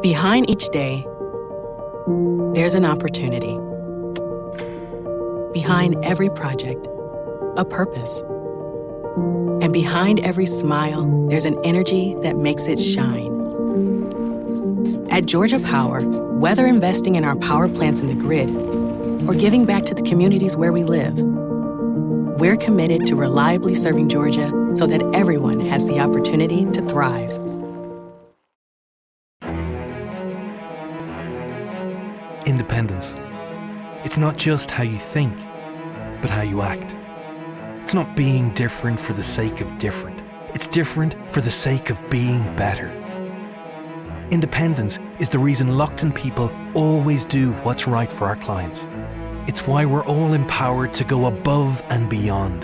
Behind each day, there's an opportunity. Behind every project, a purpose. And behind every smile, there's an energy that makes it shine. At Georgia Power, whether investing in our power plants in the grid or giving back to the communities where we live, we're committed to reliably serving Georgia so that everyone has the opportunity to thrive. Independence. It's not just how you think, but how you act. It's not being different for the sake of different. It's different for the sake of being better. Independence is the reason Loughton people always do what's right for our clients. It's why we're all empowered to go above and beyond,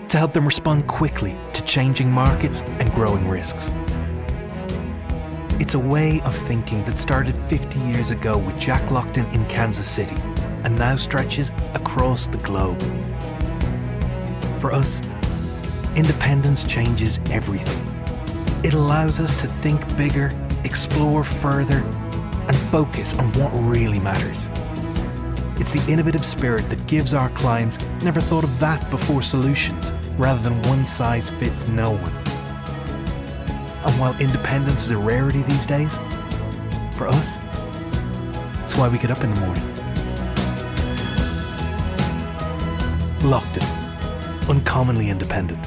to help them respond quickly to changing markets and growing risks. It's a way of thinking that started 50 years ago with Jack Loughton in Kansas City and now stretches across the globe. For us, independence changes everything. It allows us to think bigger, explore further, and focus on what really matters. It's the innovative spirit that gives our clients never thought of that before solutions, rather than one size fits no one. And while independence is a rarity these days, for us, it's why we get up in the morning. Loughton, uncommonly independent.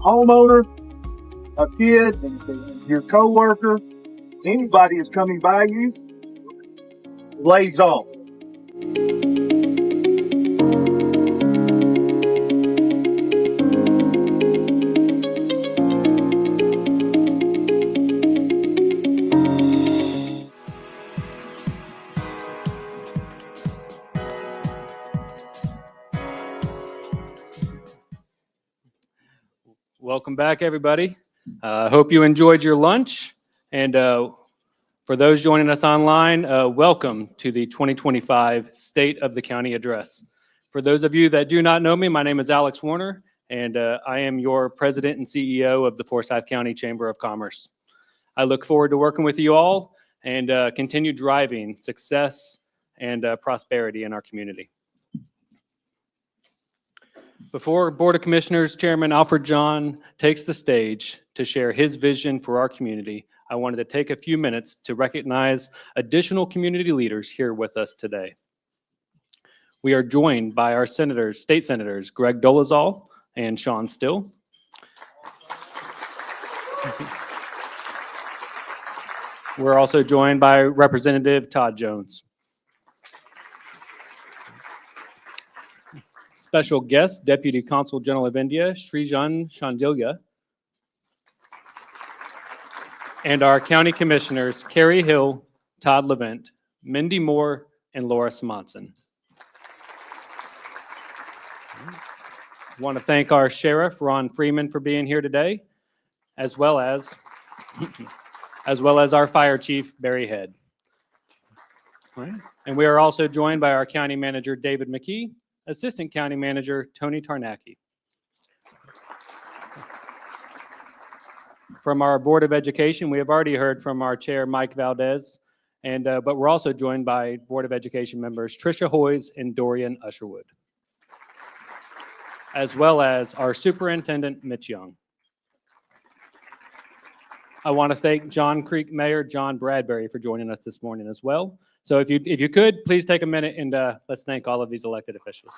Homeowner, a kid, your coworker, anybody is coming by you, lays off. Welcome back, everybody. I hope you enjoyed your lunch. And for those joining us online, welcome to the 2025 State of the County Address. For those of you that do not know me, my name is Alex Warner, and I am your President and CEO of the Forsyth County Chamber of Commerce. I look forward to working with you all and continue driving success and prosperity in our community. Before Board of Commissioners Chairman Alfred John takes the stage to share his vision for our community, I wanted to take a few minutes to recognize additional community leaders here with us today. We are joined by our state senators, Greg Dolezal and Sean Still. We're also joined by Representative Todd Jones. Special guest, Deputy Consul General of India, Srijan Shandilya. and our county commissioners, Carrie Hill, Todd Levent, Mindy Moore, and Laura Simonson. I want to thank our sheriff, Ron Freeman, for being here today, as well as our fire chief, Barry Head. All right. And we are also joined by our county manager, David McKee, assistant county manager, Tony Tarnacki. From our Board of Education, we have already heard from our chair, Mike Valdez, and but we're also joined by Board of Education members, Tricia Hoyes and Dorian Usherwood, as well as our superintendent, Mitch Young. I want to thank John Creek Mayor John Bradbury for joining us this morning as well. So if you could, please take a minute and let's thank all of these elected officials.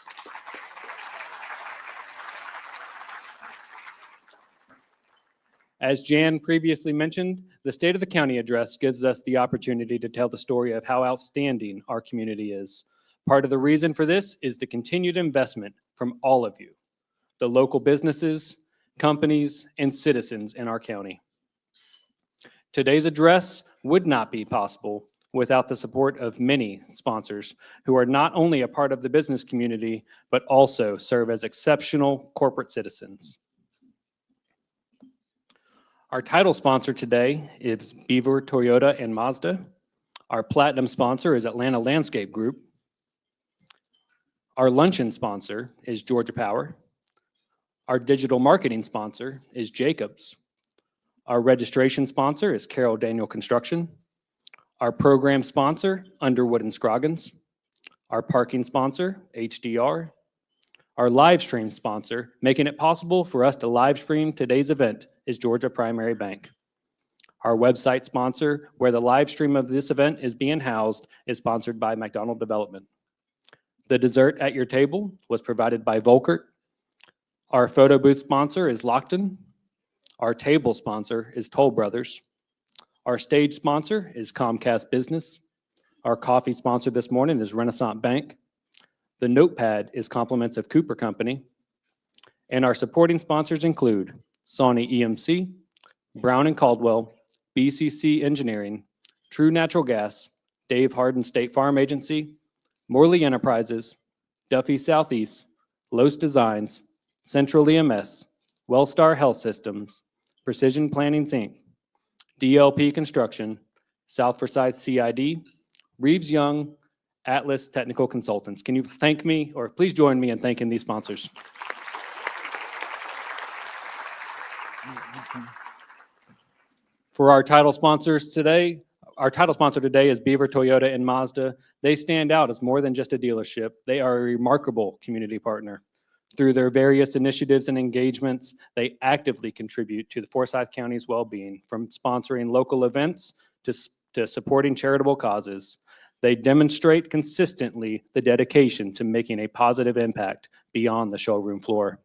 As Jan previously mentioned, the State of the County Address gives us the opportunity to tell the story of how outstanding our community is. Part of the reason for this is the continued investment from all of you, the local businesses, companies, and citizens in our county. Today's address would not be possible without the support of many sponsors who are not only a part of the business community, but also serve as exceptional corporate citizens. Our title sponsor today is Beaver Toyota and Mazda. Our platinum sponsor is Atlanta Landscape Group. Our luncheon sponsor is Georgia Power. Our digital marketing sponsor is Jacobs. Our registration sponsor is Carroll Daniel Construction. Our program sponsor, Underwood and Scroggins. Our parking sponsor, HDR. Our live stream sponsor, making it possible for us to live stream today's event, is Georgia Primary Bank. Our website sponsor, where the live stream of this event is being housed, is sponsored by McDonald Development. The dessert at your table was provided by Volkert. Our photo booth sponsor is Lockton. Our table sponsor is Toll Brothers. Our stage sponsor is Comcast Business. Our coffee sponsor this morning is Renaissance Bank. The notepad is compliments of Cooper Company. And our supporting sponsors include Sawney EMC, Brown and Caldwell, BCC Engineering, True Natural Gas, Dave Hardin State Farm Agency, Morley Enterprises, Duffy Southeast, Los Designs, Central EMS, Wellstar Health Systems, Precision Planning Inc., DLP Construction, South Forsyth CID, Reeves Young, Atlas Technical Consultants. Can you thank me, or please join me in thanking these sponsors? For our title sponsors today, our title sponsor today is Beaver Toyota and Mazda. They stand out as more than just a dealership. They are a remarkable community partner. Through their various initiatives and engagements, they actively contribute to the Forsyth County's well-being, from sponsoring local events to supporting charitable causes. They demonstrate consistently the dedication to making a positive impact beyond the showroom floor.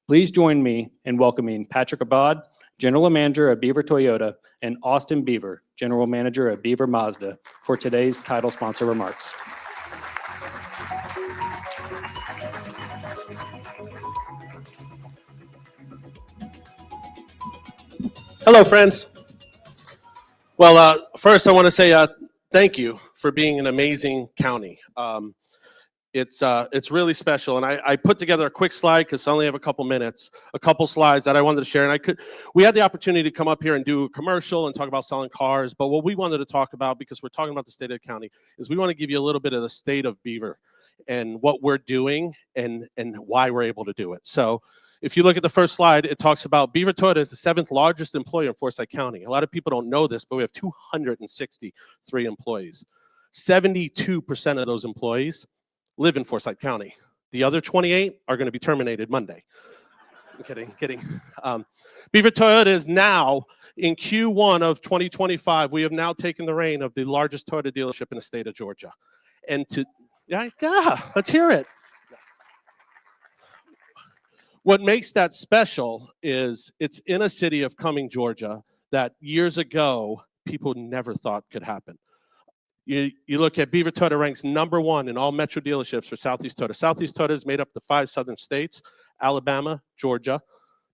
Please join me in welcoming Patrick Abad, General Manager of Beaver Toyota, and Austin Beaver, General Manager of Beaver Mazda, for today's title sponsor remarks. Hello, friends. Well, first I want to say thank you for being an amazing county. It's really special, and I put together a quick slide because I only have a couple minutes, a couple slides that I wanted to share. And we had the opportunity to come up here and do a commercial and talk about selling cars, but what we wanted to talk about, because we're talking about the state of the county, is we want to give you a little bit of the state of Beaver and what we're doing and why we're able to do it. So if you look at the first slide, it talks about Beaver Toyota is the 7th largest employer in Forsyth County. A lot of people don't know this, but we have 263 employees. 72% of those employees live in Forsyth County. The other 28 are going to be terminated Monday. I'm kidding. Beaver Toyota is now, in Q1 of 2025, we have now taken the reign of the largest Toyota dealership in the state of Georgia. And let's hear it. What makes that special is it's in a city of Cumming, Georgia, that years ago, people never thought could happen. You look at Beaver Toyota ranks #1 in all metro dealerships for Southeast Toyota. Southeast Toyota is made up of the 5 southern states: Alabama, Georgia,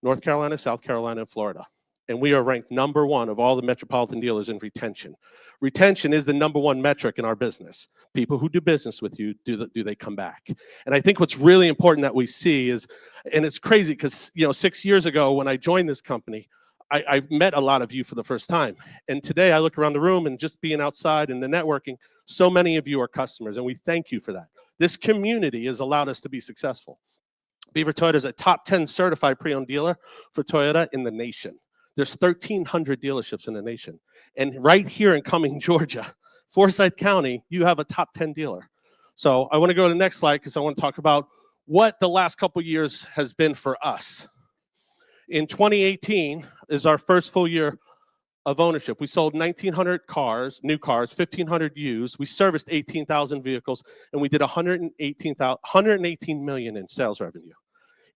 North Carolina, South Carolina, and Florida. and we are ranked #1 of all the metropolitan dealers in retention. Retention is the #1 metric in our business. People who do business with you, do they come back? And I think what's really important that we see is, and it's crazy because 6 years ago when I joined this company, I met a lot of you for the first time. And today I look around the room and just being outside and the networking, so many of you are customers, and we thank you for that. This community has allowed us to be successful. Beaver Toyota is a top 10 certified pre-owned dealer for Toyota in the nation. There's 1,300 dealerships in the nation. And right here in Cumming, Georgia, Forsyth County, you have a top 10 dealer. So I want to go to the next slide because I want to talk about what the last couple years has been for us. In 2018 is our first full year of ownership. We sold 1,900 cars, new cars, 1,500 used. We serviced 18,000 vehicles, and we did 118 million in sales revenue.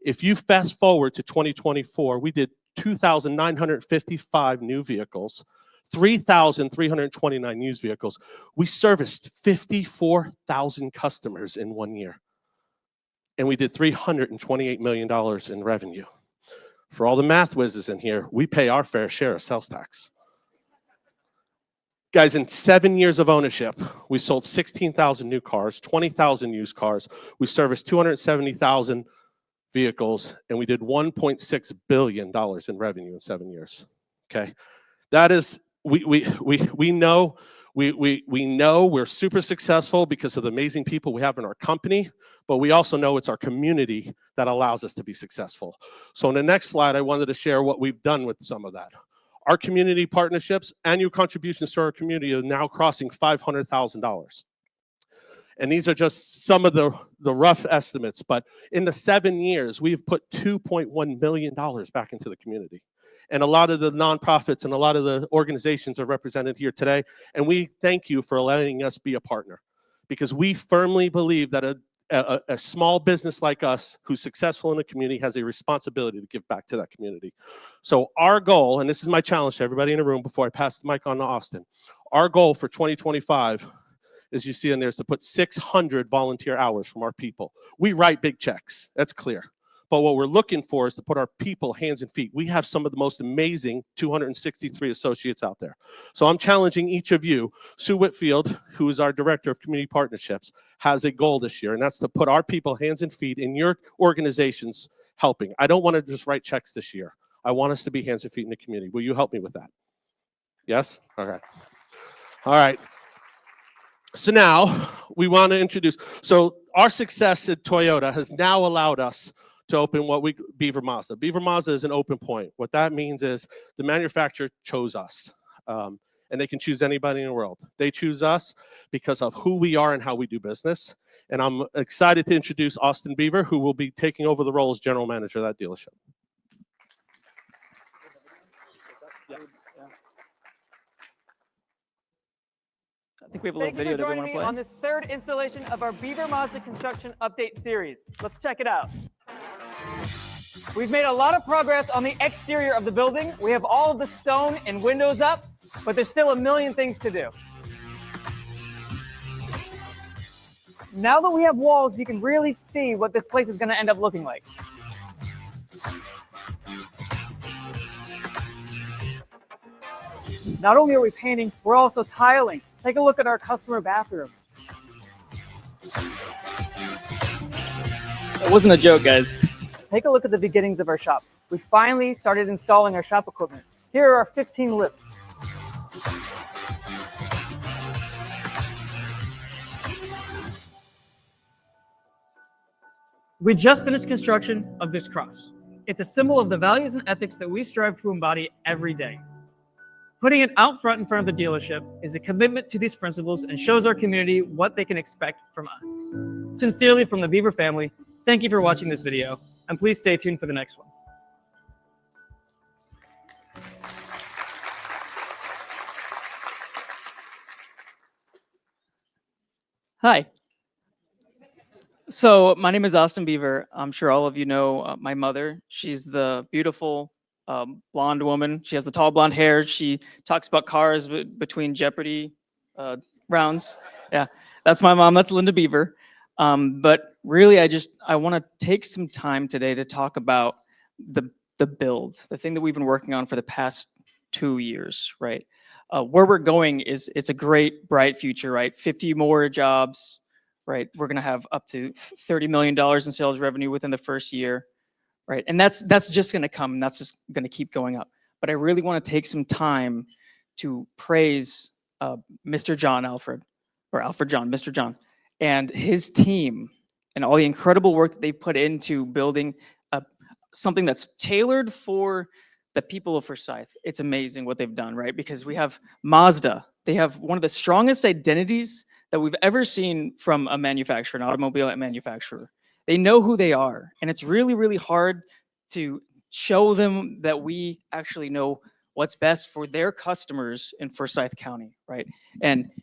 If you fast forward to 2024, we did 2,955 new vehicles, 3,329 used vehicles. We serviced 54,000 customers in 1 year, and we did $328 million in revenue. For all the math whizzes in here, we pay our fair share of sales tax. Guys, in 7 years of ownership, we sold 16,000 new cars, 20,000 used cars. We serviced 270,000 vehicles, and we did $1.6 billion in revenue in 7 years. Okay, that is, we know we're super successful because of the amazing people we have in our company, but we also know it's our community that allows us to be successful. So in the next slide, I wanted to share what we've done with some of that. Our community partnerships, annual contributions to our community are now crossing $500,000. And these are just some of the rough estimates, but in the 7 years, we've put $2.1 million back into the community. And a lot of the nonprofits and a lot of the organizations are represented here today. And we thank you for letting us be a partner, because we firmly believe that a small business like us who's successful in the community has a responsibility to give back to that community. So our goal, and this is my challenge to everybody in the room before I pass the mic on to Austin, our goal for 2025, as you see in there, is to put 600 volunteer hours from our people. We write big checks, that's clear. But what we're looking for is to put our people hands and feet. We have some of the most amazing 263 associates out there. So I'm challenging each of you. Sue Whitfield, who is our Director of Community Partnerships, has a goal this year, and that's to put our people hands and feet in your organizations helping. I don't want to just write checks this year. I want us to be hands and feet in the community. Will you help me with that? Yes? All right. All right. So now we want to introduce, so our success at Toyota has now allowed us to open Beaver Mazda. Beaver Mazda is an open point. What that means is the manufacturer chose us, and they can choose anybody in the world. They choose us because of who we are and how we do business. And I'm excited to introduce Austin Beaver, who will be taking over the role as general manager of that dealership. I think we have a little video that we want to play. On this third installation of our Beaver Mazda Construction Update series. Let's check it out. We've made a lot of progress on the exterior of the building. We have all of the stone and windows up, but there's still a million things to do. Now that we have walls, you can really see what this place is going to end up looking like. Not only are we painting, we're also tiling. Take a look at our customer bathroom. That wasn't a joke, guys. Take a look at the beginnings of our shop. We finally started installing our shop equipment. Here are our 15 lifts. We just finished construction of this cross. It's a symbol of the values and ethics that we strive to embody every day. Putting it out front in front of the dealership is a commitment to these principles and shows our community what they can expect from us. Sincerely from the Beaver family, thank you for watching this video, and please stay tuned for the next one. Hi. So my name is Austin Beaver. I'm sure all of you know my mother. She's the beautiful blonde woman. She has the tall blonde hair. She talks about cars between Jeopardy rounds. Yeah, that's my mom. That's Linda Beaver. But really, I want to take some time today to talk about the the build, the thing that we've been working on for the past 2 years, right? Where we're going is it's a great, bright future, right? 50 more jobs, right? We're going to have up to $30 million in sales revenue within the first year, right? And that's just going to come, and that's just going to keep going up. But I really want to take some time to praise Mr. John Alfred, or Alfred John, Mr. John, and his team, and all the incredible work that they put into building something that's tailored for the people of Forsyth. It's amazing what they've done, right? Because we have Mazda. They have one of the strongest identities that we've ever seen from a manufacturer, an automobile manufacturer. They know who they are, and it's really, really hard to show them that we actually know what's best for their customers in Forsyth County, right? And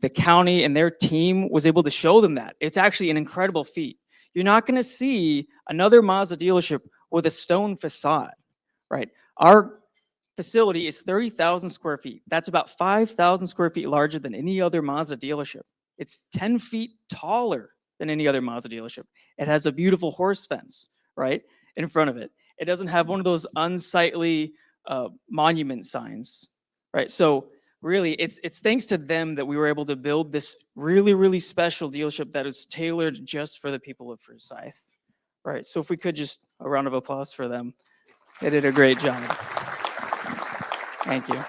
the county and their team was able to show them that. It's actually an incredible feat. You're not going to see another Mazda dealership with a stone facade, right? Our facility is 30,000 square feet. That's about 5,000 square feet larger than any other Mazda dealership. It's 10 feet taller than any other Mazda dealership. It has a beautiful horse fence, right, in front of it. It doesn't have one of those unsightly monument signs, right? So really, it's thanks to them that we were able to build this really, really special dealership that is tailored just for the people of Forsyth, right? So if we could just a round of applause for them. They did a great job. Thank you.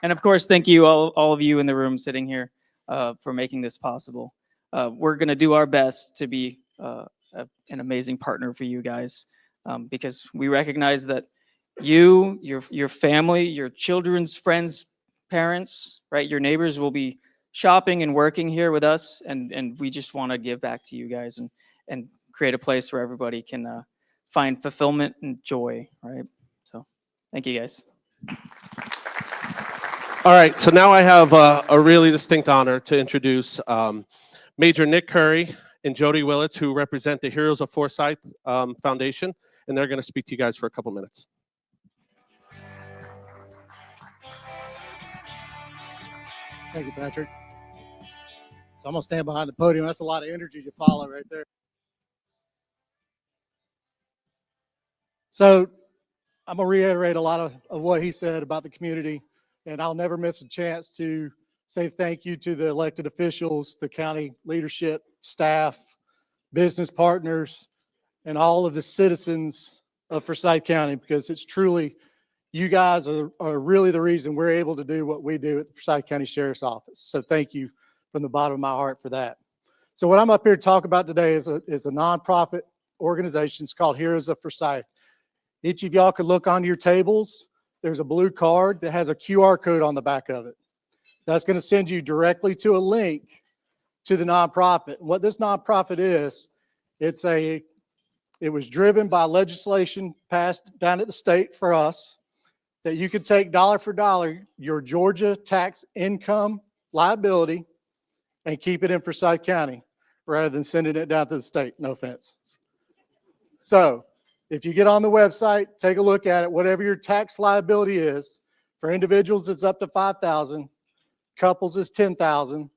And of course, thank you all of you in the room sitting here for making this possible. We're going to do our best to be an amazing partner for you guys because we recognize that you, your family, your children's friends, parents, right, your neighbors will be shopping and working here with us, and we just want to give back to you guys and create a place where everybody can find fulfillment and joy, right? So thank you guys. All right, so now I have a really distinct honor to introduce Major Nick Curry and Jody Willits, who represent the Heroes of Forsyth Foundation, and they're going to speak to you guys for a couple minutes. Thank you, Patrick. So I'm going to stand behind the podium. That's a lot of energy to follow right there. So I'm going to reiterate a lot of what he said about the community, and I'll never miss a chance to say thank you to the elected officials, the county leadership, staff, business partners, and all of the citizens of Forsyth County, because it's truly, you guys are really the reason we're able to do what we do at the Forsyth County Sheriff's Office. So thank you from the bottom of my heart for that. So what I'm up here to talk about today is a nonprofit organization. It's called Heroes of Forsyth. Each of y'all could look on your tables. There's a blue card that has a QR code on the back of it. That's going to send you directly to a link to the nonprofit. And what this nonprofit is, it was driven by legislation passed down at the state for us that you could take dollar for dollar your Georgia tax income liability and keep it in Forsyth County rather than sending it down to the state. No offense. So if you get on the website, take a look at it, whatever your tax liability is. For individuals, it's up to $5,000. Couples is $10,000.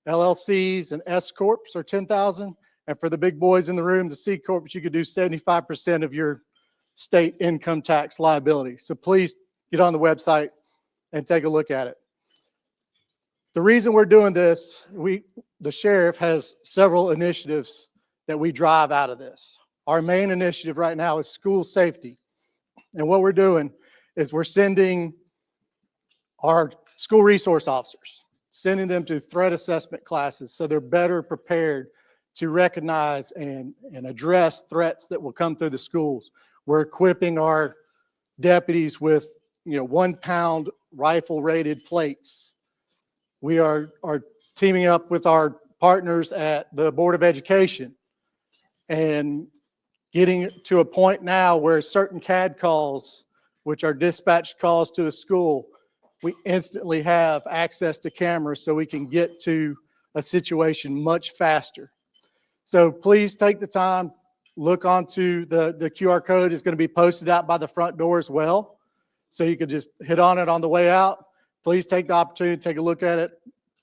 LLCs and S Corps are $10,000. And for the big boys in the room, the C Corps, you could do 75% of your state income tax liability. So please get on the website and take a look at it. The reason we're doing this, the sheriff has several initiatives that we drive out of this. Our main initiative right now is school safety. And what we're doing is we're sending our school resource officers, sending them to threat assessment classes so they're better prepared to recognize and address threats that will come through the schools. We're equipping our deputies with 1 pound rifle rated plates. We are teaming up with our partners at the Board of Education and getting to a point now where certain CAD calls, which are dispatched calls to a school, we instantly have access to cameras so we can get to a situation much faster. So please take the time, look onto the QR code is going to be posted out by the front door as well. So you could just hit on it on the way out. Please take the opportunity to take a look at it.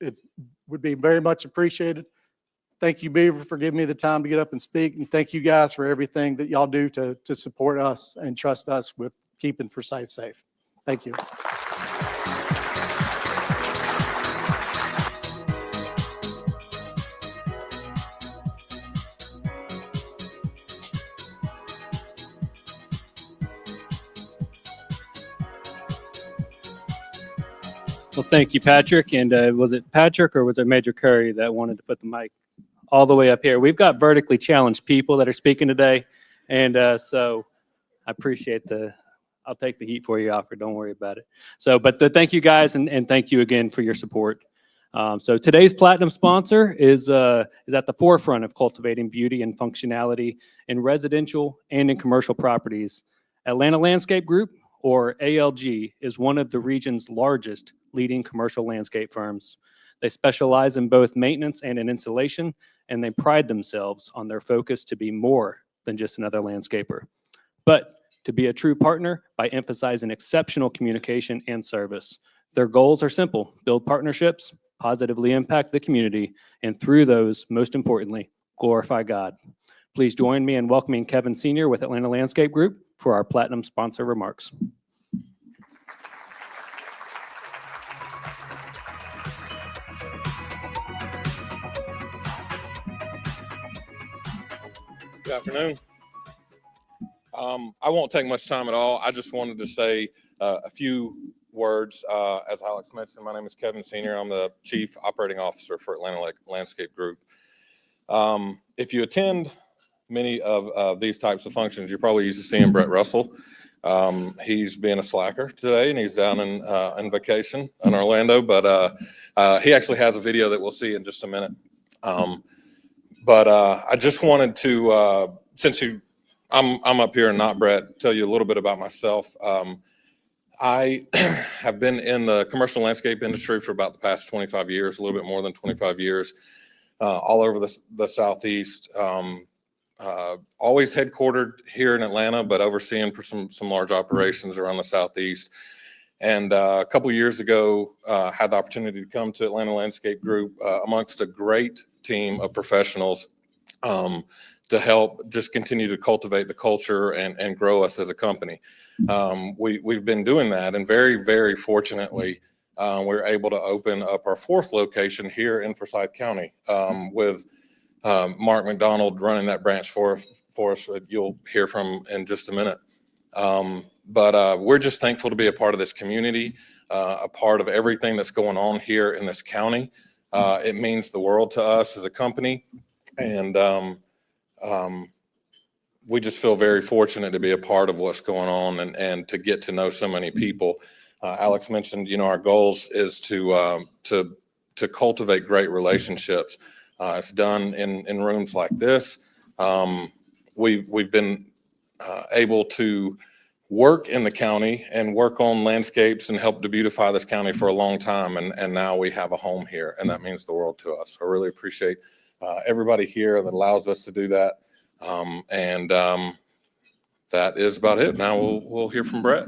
It would be very much appreciated. Thank you, Beaver, for giving me the time to get up and speak. And thank you guys for everything that y'all do to support us and trust us with keeping Forsyth safe. Thank you. Well, thank you, Patrick. And was it Patrick or was it Major Curry that wanted to put the mic all the way up here? We've got vertically challenged people that are speaking today. And so I appreciate I'll take the heat for you, Alfred. Don't worry about it. So, but thank you guys, and thank you again for your support. So today's Platinum sponsor is at the forefront of cultivating beauty and functionality in residential and in commercial properties. Atlanta Landscape Group, or ALG, is one of the region's largest leading commercial landscape firms. They specialize in both maintenance and in installation, and they pride themselves on their focus to be more than just another landscaper, but to be a true partner by emphasizing exceptional communication and service. Their goals are simple: build partnerships, positively impact the community, and through those, most importantly, glorify God. Please join me in welcoming Kevin Sr. with Atlanta Landscape Group for our Platinum sponsor remarks. Good afternoon. I won't take much time at all. I just wanted to say a few words. As Alex mentioned, my name is Kevin Sr. I'm the Chief Operating Officer for Atlanta Landscape Group. If you attend many of these types of functions, you're probably used to seeing Brett Russell. He's being a slacker today, and he's down in vacation in Orlando, but he actually has a video that we'll see in just a minute. But I just wanted to, I'm up here and not Brett, tell you a little bit about myself. I have been in the commercial landscape industry for about the past 25 years, a little bit more than 25 years, all over the Southeast. Always headquartered here in Atlanta, but overseeing for some large operations around the Southeast. And a couple of years ago, had the opportunity to come to Atlanta Landscape Group amongst a great team of professionals to help just continue to cultivate the culture and grow us as a company. We've been doing that, and very, very fortunately, we're able to open up our 4th location here in Forsyth County with Mark McDonald running that branch for us. You'll hear from in just a minute. But we're just thankful to be a part of this community, a part of everything that's going on here in this county. It means the world to us as a company, and we just feel very fortunate to be a part of what's going on and to get to know so many people. Alex mentioned, our goals is to cultivate great relationships. It's done in rooms like this. We've been able to work in the county and work on landscapes and help to beautify this county for a long time. And now we have a home here, and that means the world to us. I really appreciate everybody here that allows us to do that. That is about it. Now we'll hear from Brett.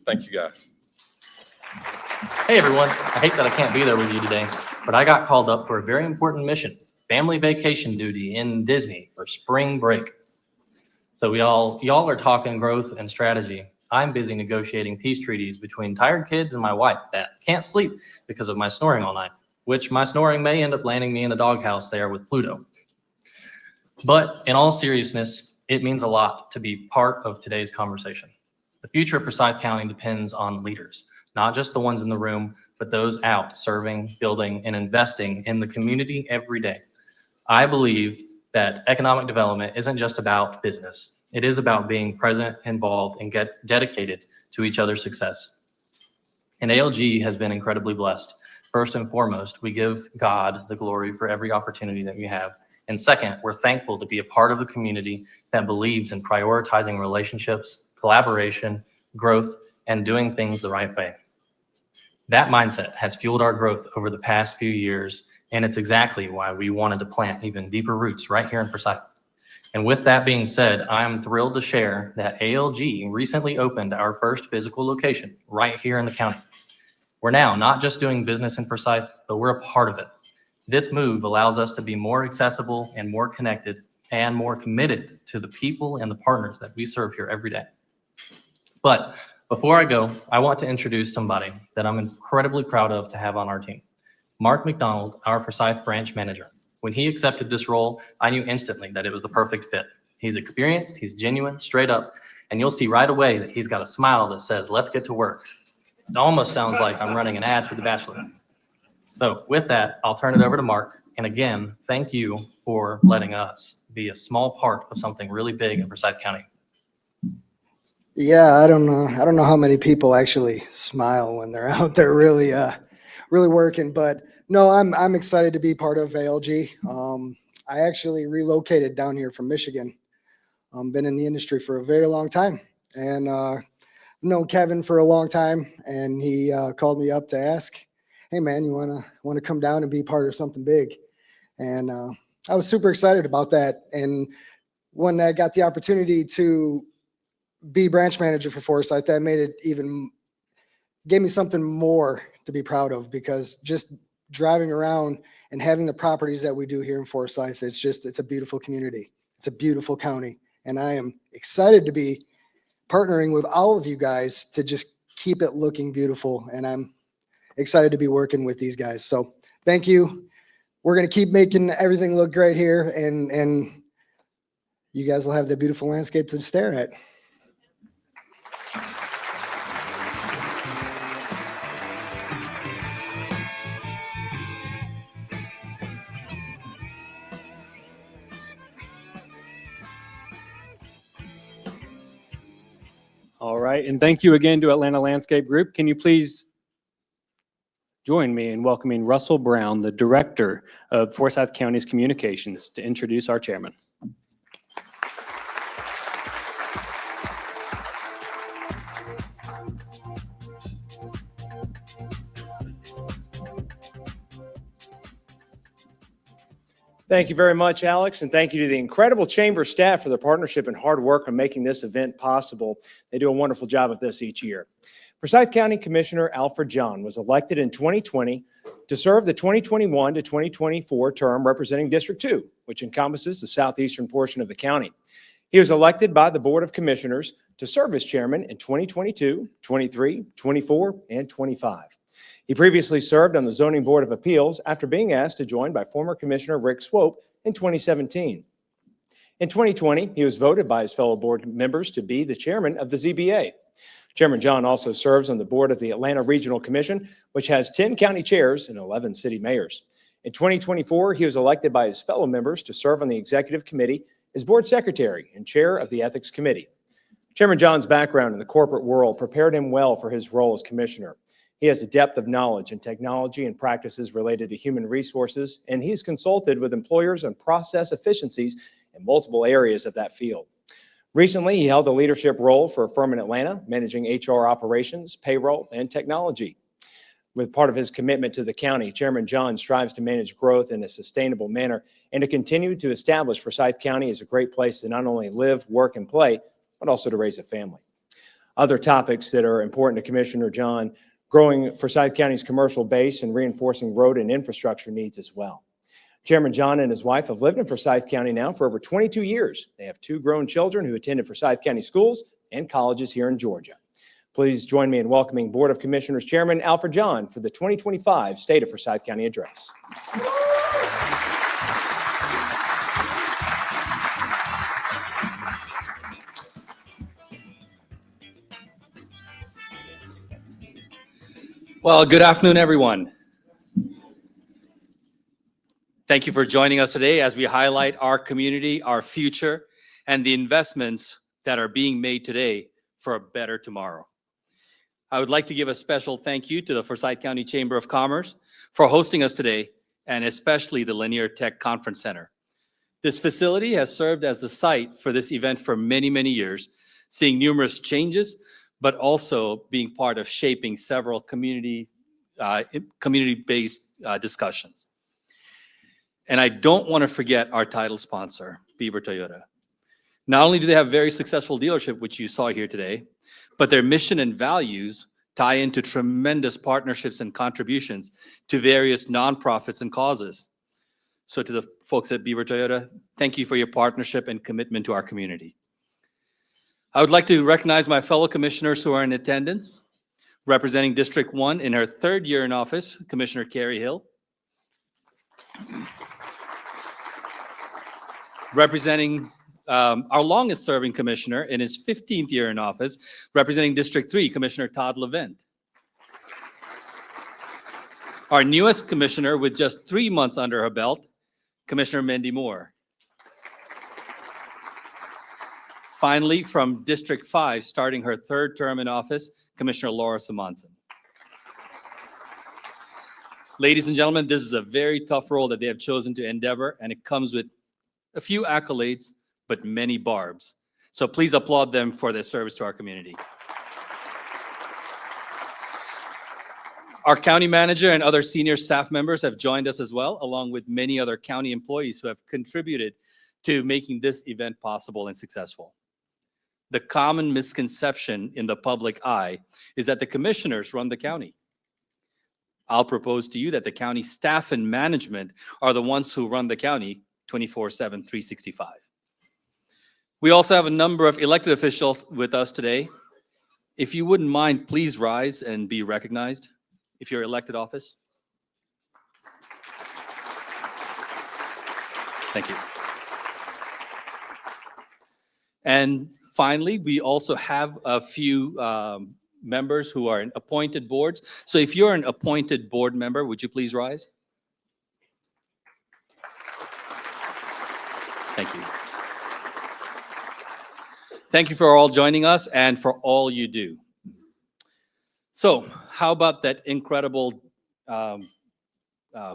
Thank you, guys. Hey, everyone. I hate that I can't be there with you today, but I got called up for a very important mission, family vacation duty in Disney for spring break. So y'all are talking growth and strategy. I'm busy negotiating peace treaties between tired kids and my wife that can't sleep because of my snoring all night, which my snoring may end up landing me in the doghouse there with Pluto. But in all seriousness, it means a lot to be part of today's conversation. The future for Forsyth County depends on leaders, not just the ones in the room, but those out serving, building, and investing in the community every day. I believe that economic development isn't just about business. It is about being present, involved, and get dedicated to each other's success. And ALG has been incredibly blessed. First and foremost, we give God the glory for every opportunity that we have. And second, we're thankful to be a part of a community that believes in prioritizing relationships, collaboration, growth, and doing things the right way. That mindset has fueled our growth over the past few years, and it's exactly why we wanted to plant even deeper roots right here in Forsyth. And with that being said, I'm thrilled to share that ALG recently opened our first physical location right here in the county. We're now not just doing business in Forsyth, but we're a part of it. This move allows us to be more accessible and more connected and more committed to the people and the partners that we serve here every day. But before I go, I want to introduce somebody that I'm incredibly proud of to have on our team. Mark McDonald, our Forsyth branch manager. When he accepted this role, I knew instantly that it was the perfect fit. He's experienced, he's genuine, straight up, and you'll see right away that he's got a smile that says, let's get to work. It almost sounds like I'm running an ad for The Bachelor. So with that, I'll turn it over to Mark. And again, thank you for letting us be a small part of something really big in Forsyth County. Yeah, I don't know how many people actually smile when they're out there really working, but no, I'm excited to be part of ALG. I actually relocated down here from Michigan. Been in the industry for a very long time, and known Kevin for a long time, and he called me up to ask, hey man, you wanna come down and be part of something big? And I was super excited about that. And when I got the opportunity to be branch manager for Forsyth, that made it gave me something more to be proud of, because just driving around and having the properties that we do here in Forsyth, it's a beautiful community. It's a beautiful county. And I am excited to be partnering with all of you guys to just keep it looking beautiful. And I'm excited to be working with these guys. So thank you. We're going to keep making everything look great here, and you guys will have the beautiful landscape to stare at. All right, and thank you again to Atlanta Landscape Group. Can you please join me in welcoming Russell Brown, the Director of Forsyth County's Communications, to introduce our chairman. Thank you very much, Alex, and thank you to the incredible Chamber staff for their partnership and hard work on making this event possible. They do a wonderful job of this each year. Forsyth County Commissioner Alfred John was elected in 2020 to serve the 2021 to 2024 term representing District 2, which encompasses the southeastern portion of the county. He was elected by the Board of Commissioners to serve as chairman in 2022, 23, 24, and 25. He previously served on the Zoning Board of Appeals after being asked to join by former Commissioner Rick Swope in 2017. In 2020, he was voted by his fellow board members to be the chairman of the ZBA. Chairman John also serves on the board of the Atlanta Regional Commission, which has 10 county chairs and 11 city mayors. In 2024, he was elected by his fellow members to serve on the executive committee as board secretary and chair of the ethics committee. Chairman John's background in the corporate world prepared him well for his role as commissioner. He has a depth of knowledge in technology and practices related to human resources, and he's consulted with employers on process efficiencies in multiple areas of that field. Recently, he held a leadership role for a firm in Atlanta, managing HR operations, payroll, and technology. With part of his commitment to the county, Chairman John strives to manage growth in a sustainable manner and to continue to establish Forsyth County as a great place to not only live, work, and play, but also to raise a family. Other topics that are important to Commissioner John: growing Forsyth County's commercial base and reinforcing road and infrastructure needs as well. Chairman John and his wife have lived in Forsyth County now for over 22 years. They have 2 grown children who attended Forsyth County schools and colleges here in Georgia. Please join me in welcoming Board of Commissioners Chairman Alfred John for the 2025 State of Forsyth County Address. Well, good afternoon, everyone. Thank you for joining us today as we highlight our community, our future, and the investments that are being made today for a better tomorrow. I would like to give a special thank you to the Forsyth County Chamber of Commerce for hosting us today, and especially the Linear Tech Conference Center. This facility has served as the site for this event for many, many years, seeing numerous changes, but also being part of shaping several community-based discussions. And I don't want to forget our title sponsor, Beaver Toyota. Not only do they have very successful dealership, which you saw here today, but their mission and values tie into tremendous partnerships and contributions to various nonprofits and causes. So to the folks at Beaver Toyota, thank you for your partnership and commitment to our community. I would like to recognize my fellow commissioners who are in attendance. Representing District 1 in her 3rd year in office, Commissioner Carrie Hill. Representing our longest serving commissioner in his 15th year in office, representing District 3, Commissioner Todd Levent. Our newest commissioner with just 3 months under her belt, Commissioner Mindy Moore. Finally, from District 5, starting her 3rd term in office, Commissioner Laura Simonson. Ladies and gentlemen, this is a very tough role that they have chosen to endeavor, and it comes with a few accolades, but many barbs. So please applaud them for their service to our community. Our county manager and other senior staff members have joined us as well, along with many other county employees who have contributed to making this event possible and successful. The common misconception in the public eye is that the commissioners run the county. I'll propose to you that the county staff and management are the ones who run the county 24/7, 365. We also have a number of elected officials with us today. If you wouldn't mind, please rise and be recognized if you're elected office. Thank you. And finally, we also have a few members who are in appointed boards. So if you're an appointed board member, would you please rise? Thank you. Thank you for all joining us and for all you do. So how about that incredible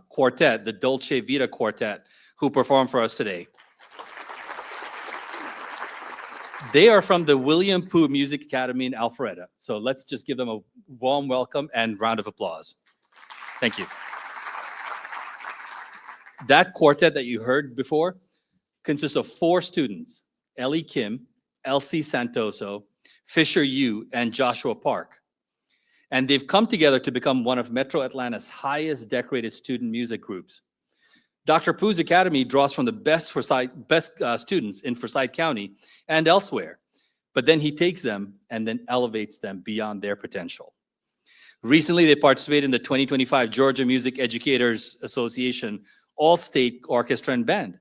quartet, the Dolce Vita Quartet, who performed for us today? They are from the William Pooh Music Academy in Alpharetta. So let's just give them a warm welcome and round of applause. Thank you. That quartet that you heard before consists of 4 students, Ellie Kim, Elsie Santoso, Fisher Yu, and Joshua Park. And they've come together to become one of Metro Atlanta's highest decorated student music groups. Dr. Pooh's Academy draws from the best students in Forsyth County and elsewhere, but then he takes them and then elevates them beyond their potential. Recently, they participated in the 2025 Georgia Music Educators Association All-State Orchestra and Band.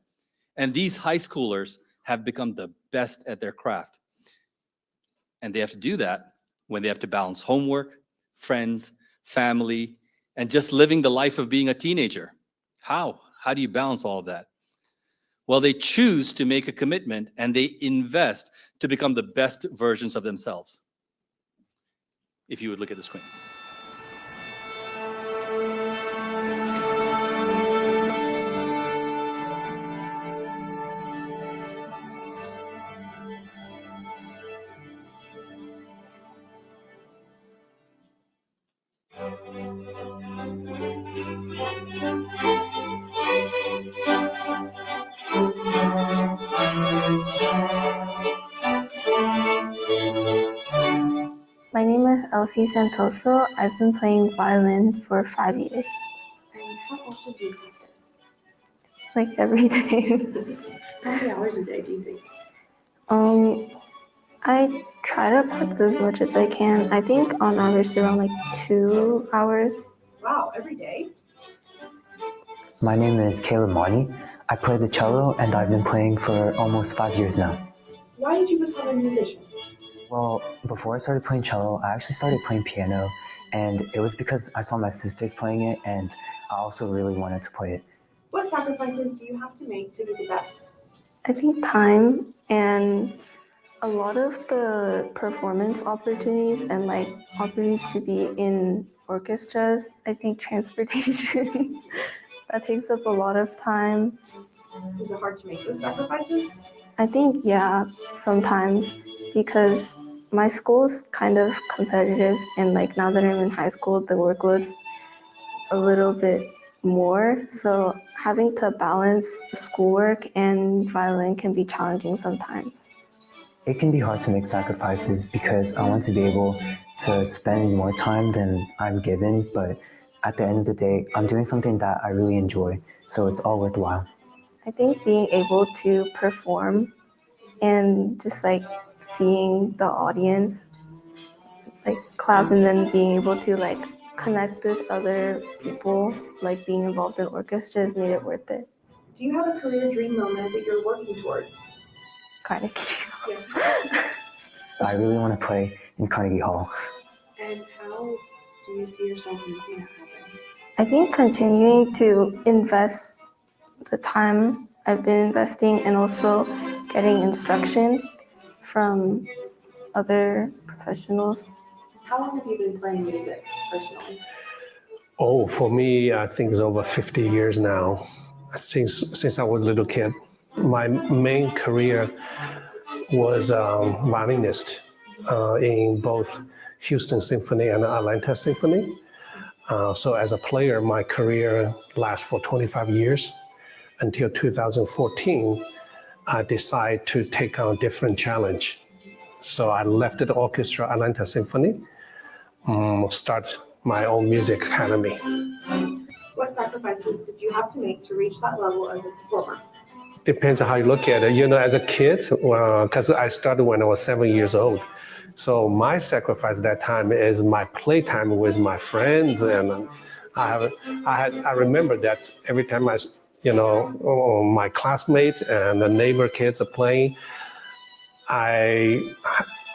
And these high schoolers have become the best at their craft. And they have to do that when they have to balance homework, friends, family, and just living the life of being a teenager. How? How do you balance all of that? Well, they choose to make a commitment and they invest to become the best versions of themselves. If you would look at the screen. My name is Elsie Santoso. I've been playing violin for 5 years. And how often do you practice? Like every day. How many hours a day do you think? I try to practice as much as I can. I think on average around like 2 hours. Wow, every day? My name is Caleb Marty. I play the cello and I've been playing for almost 5 years now. Why did you become a musician? Well, before I started playing cello, I actually started playing piano, and it was because I saw my sisters playing it and I also really wanted to play it. What sacrifices do you have to make to be the best? I think time and a lot of the performance opportunities and like opportunities to be in orchestras. I think transportation, that takes up a lot of time. Is it hard to make those sacrifices? I think, yeah, sometimes, because my school is kind of competitive, and like now that I'm in high school, the workload's a little bit more. So having to balance schoolwork and violin can be challenging sometimes. It can be hard to make sacrifices because I want to be able to spend more time than I'm given, but at the end of the day, I'm doing something that I really enjoy, so it's all worthwhile. I think being able to perform and just like seeing the audience like clap and then being able to like connect with other people, like being involved in orchestras made it worth it. Do you have a career dream moment that you're working towards? Carnegie. I really want to play in Carnegie Hall. And how do you see yourself making that happen? I think continuing to invest the time I've been investing and also getting instruction from other professionals. How long have you been playing music personally? Oh, for me, I think it's over 50 years now. Since I was a little kid. My main career was violinist in both Houston Symphony and Atlanta Symphony. So as a player, my career lasts for 25 years. Until 2014, I decided to take on a different challenge. So I left the orchestra, Atlanta Symphony, start my own music academy. What sacrifices did you have to make to reach that level as a performer? Depends on how you look at it. You know, as a kid, because I started when I was 7 years old. So my sacrifice that time is my playtime with my friends, and I remember that every time my classmates and the neighbor kids are playing, I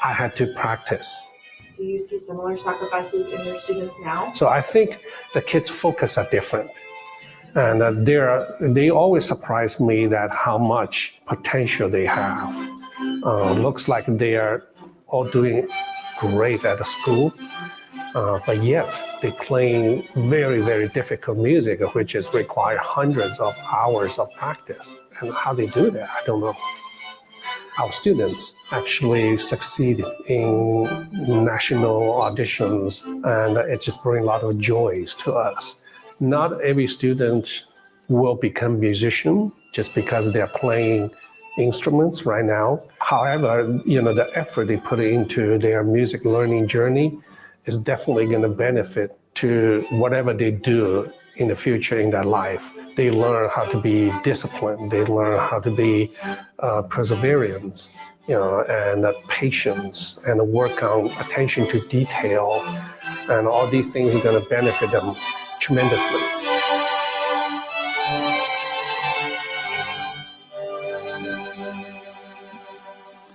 had to practice. Do you see similar sacrifices in your students now? So I think the kids' focus are different. And they always surprise me that how much potential they have. Looks like they are all doing great at the school, but yet they playing very, very difficult music, which is require hundreds of hours of practice. And how they do that, I don't know. Our students actually succeed in national auditions, and it just brings a lot of joys to us. Not every student will become musician just because they're playing instruments right now. However, the effort they put into their music learning journey is definitely going to benefit to whatever they do in the future in their life. They learn how to be disciplined. They learn how to be perseverance, and patience, and work on attention to detail. And all these things are going to benefit them tremendously.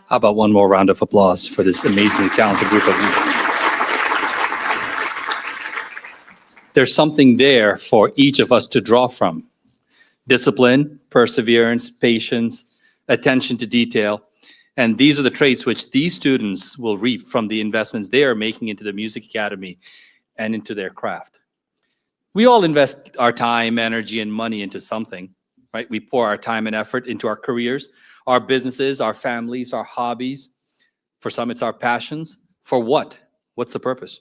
How about one more round of applause for this amazingly talented group of you? There's something there for each of us to draw from. Discipline, perseverance, patience, attention to detail. And these are the traits which these students will reap from the investments they are making into the Music Academy and into their craft. We all invest our time, energy, and money into something, right? We pour our time and effort into our careers, our businesses, our families, our hobbies. For some, it's our passions. For what? What's the purpose?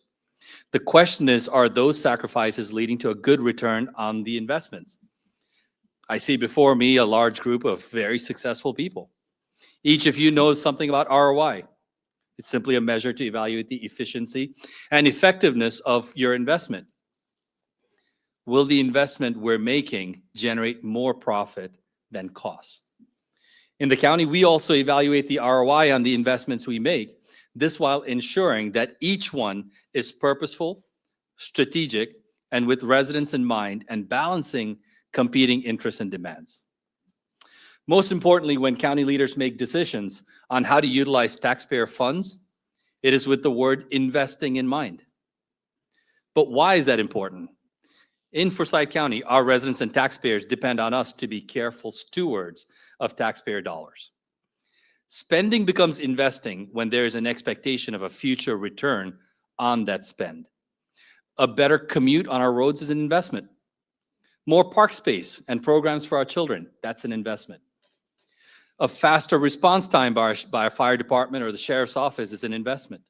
The question is, are those sacrifices leading to a good return on the investments? I see before me a large group of very successful people. Each of you knows something about ROI. It's simply a measure to evaluate the efficiency and effectiveness of your investment. Will the investment we're making generate more profit than costs? In the county, we also evaluate the ROI on the investments we make, this while ensuring that each one is purposeful, strategic, and with residents in mind, and balancing competing interests and demands. Most importantly, when county leaders make decisions on how to utilize taxpayer funds, it is with the word investing in mind. But why is that important? In Forsyth County, our residents and taxpayers depend on us to be careful stewards of taxpayer dollars. Spending becomes investing when there is an expectation of a future return on that spend. A better commute on our roads is an investment. More park space and programs for our children, that's an investment. A faster response time by a fire department or the sheriff's office is an investment.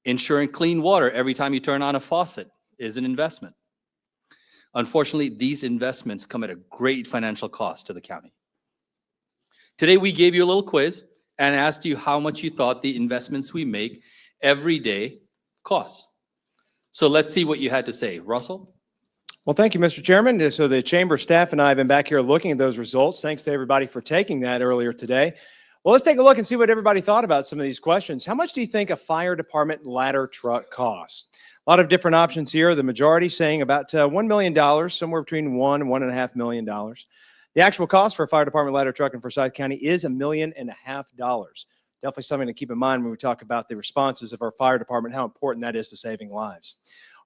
Ensuring clean water every time you turn on a faucet is an investment. Unfortunately, these investments come at a great financial cost to the county. Today, we gave you a little quiz and asked you how much you thought the investments we make every day cost. So let's see what you had to say. Russell? Well, thank you, Mr. Chairman. So the chamber staff and I have been back here looking at those results. Thanks to everybody for taking that earlier today. Well, let's take a look and see what everybody thought about some of these questions. How much do you think a fire department ladder truck costs? A lot of different options here. The majority saying about $1 million, somewhere between $1 and $1.5 million. The actual cost for a fire department ladder truck in Forsyth County is $1.5 million. Definitely something to keep in mind when we talk about the responses of our fire department, how important that is to saving lives.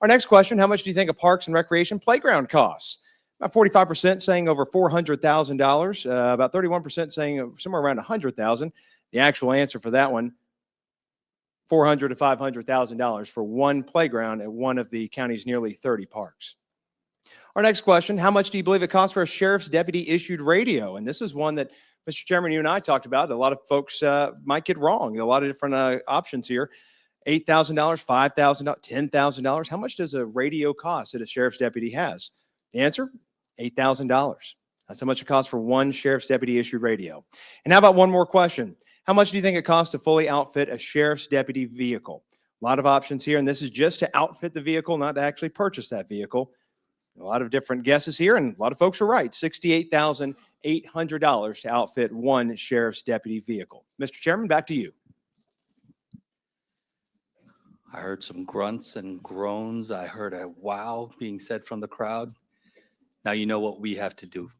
Our next question, how much do you think a parks and recreation playground costs? About 45% saying over $400,000, about 31% saying somewhere around $100,000. The actual answer for that one, $400,000 to $500,000 for one playground at one of the county's nearly 30 parks. Our next question, how much do you believe it costs for a sheriff's deputy issued radio? And this is one that, Mr. Chairman, you and I talked about. A lot of folks might get wrong. A lot of different options here. $8,000, $5,000, $10,000. How much does a radio cost that a sheriff's deputy has? The answer, $8,000. That's how much it costs for one sheriff's deputy issued radio. And how about one more question? How much do you think it costs to fully outfit a sheriff's deputy vehicle? A lot of options here, and this is just to outfit the vehicle, not to actually purchase that vehicle. A lot of different guesses here, and a lot of folks are right. $68,800 to outfit one sheriff's deputy vehicle. Mr. Chairman, back to you. I heard some grunts and groans. I heard a wow being said from the crowd. Now you know what we have to do.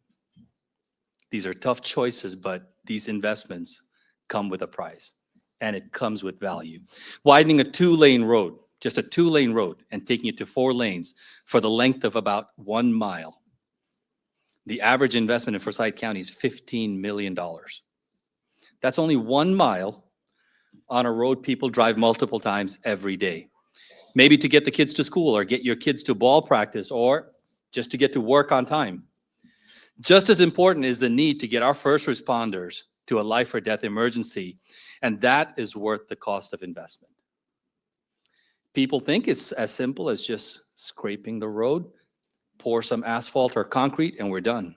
These are tough choices, but these investments come with a price, and it comes with value. Widening a two-lane road, just a two-lane road, and taking it to 4 lanes for the length of about 1 mile. The average investment in Forsyth County is $15 million. That's only 1 mile on a road people drive multiple times every day. Maybe to get the kids to school or get your kids to ball practice or just to get to work on time. Just as important is the need to get our first responders to a life or death emergency, and that is worth the cost of investment. People think it's as simple as just scraping the road, pour some asphalt or concrete, and we're done.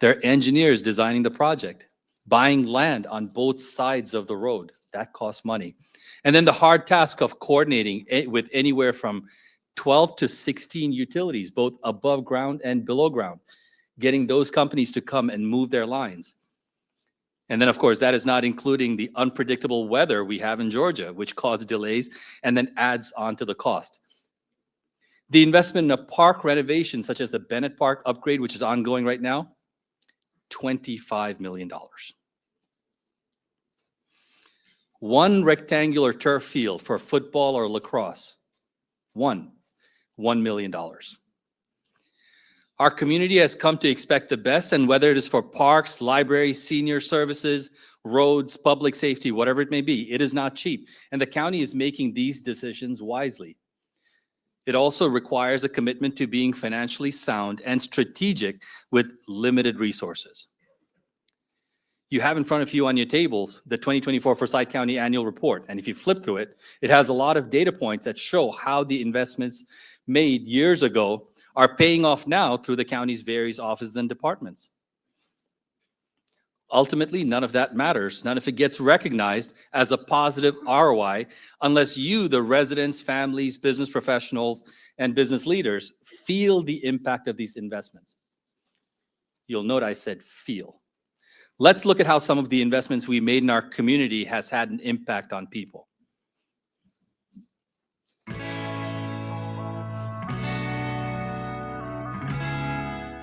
There are engineers designing the project, buying land on both sides of the road. That costs money. And then the hard task of coordinating with anywhere from 12 to 16 utilities, both above ground and below ground, getting those companies to come and move their lines. And then, of course, that is not including the unpredictable weather we have in Georgia, which causes delays and then adds on to the cost. The investment in a park renovation, such as the Bennett Park upgrade, which is ongoing right now, $25 million. One rectangular turf field for football or lacrosse, $1 million. Our community has come to expect the best, and whether it is for parks, libraries, senior services, roads, public safety, whatever it may be, it is not cheap. And the county is making these decisions wisely. It also requires a commitment to being financially sound and strategic with limited resources. You have in front of you on your tables the 2024 Forsyth County Annual Report. And if you flip through it, it has a lot of data points that show how the investments made years ago are paying off now through the county's various offices and departments. Ultimately, none of that matters. None of it gets recognized as a positive ROI unless you, the residents, families, business professionals, and business leaders, feel the impact of these investments. You'll note I said feel. Let's look at how some of the investments we made in our community has had an impact on people.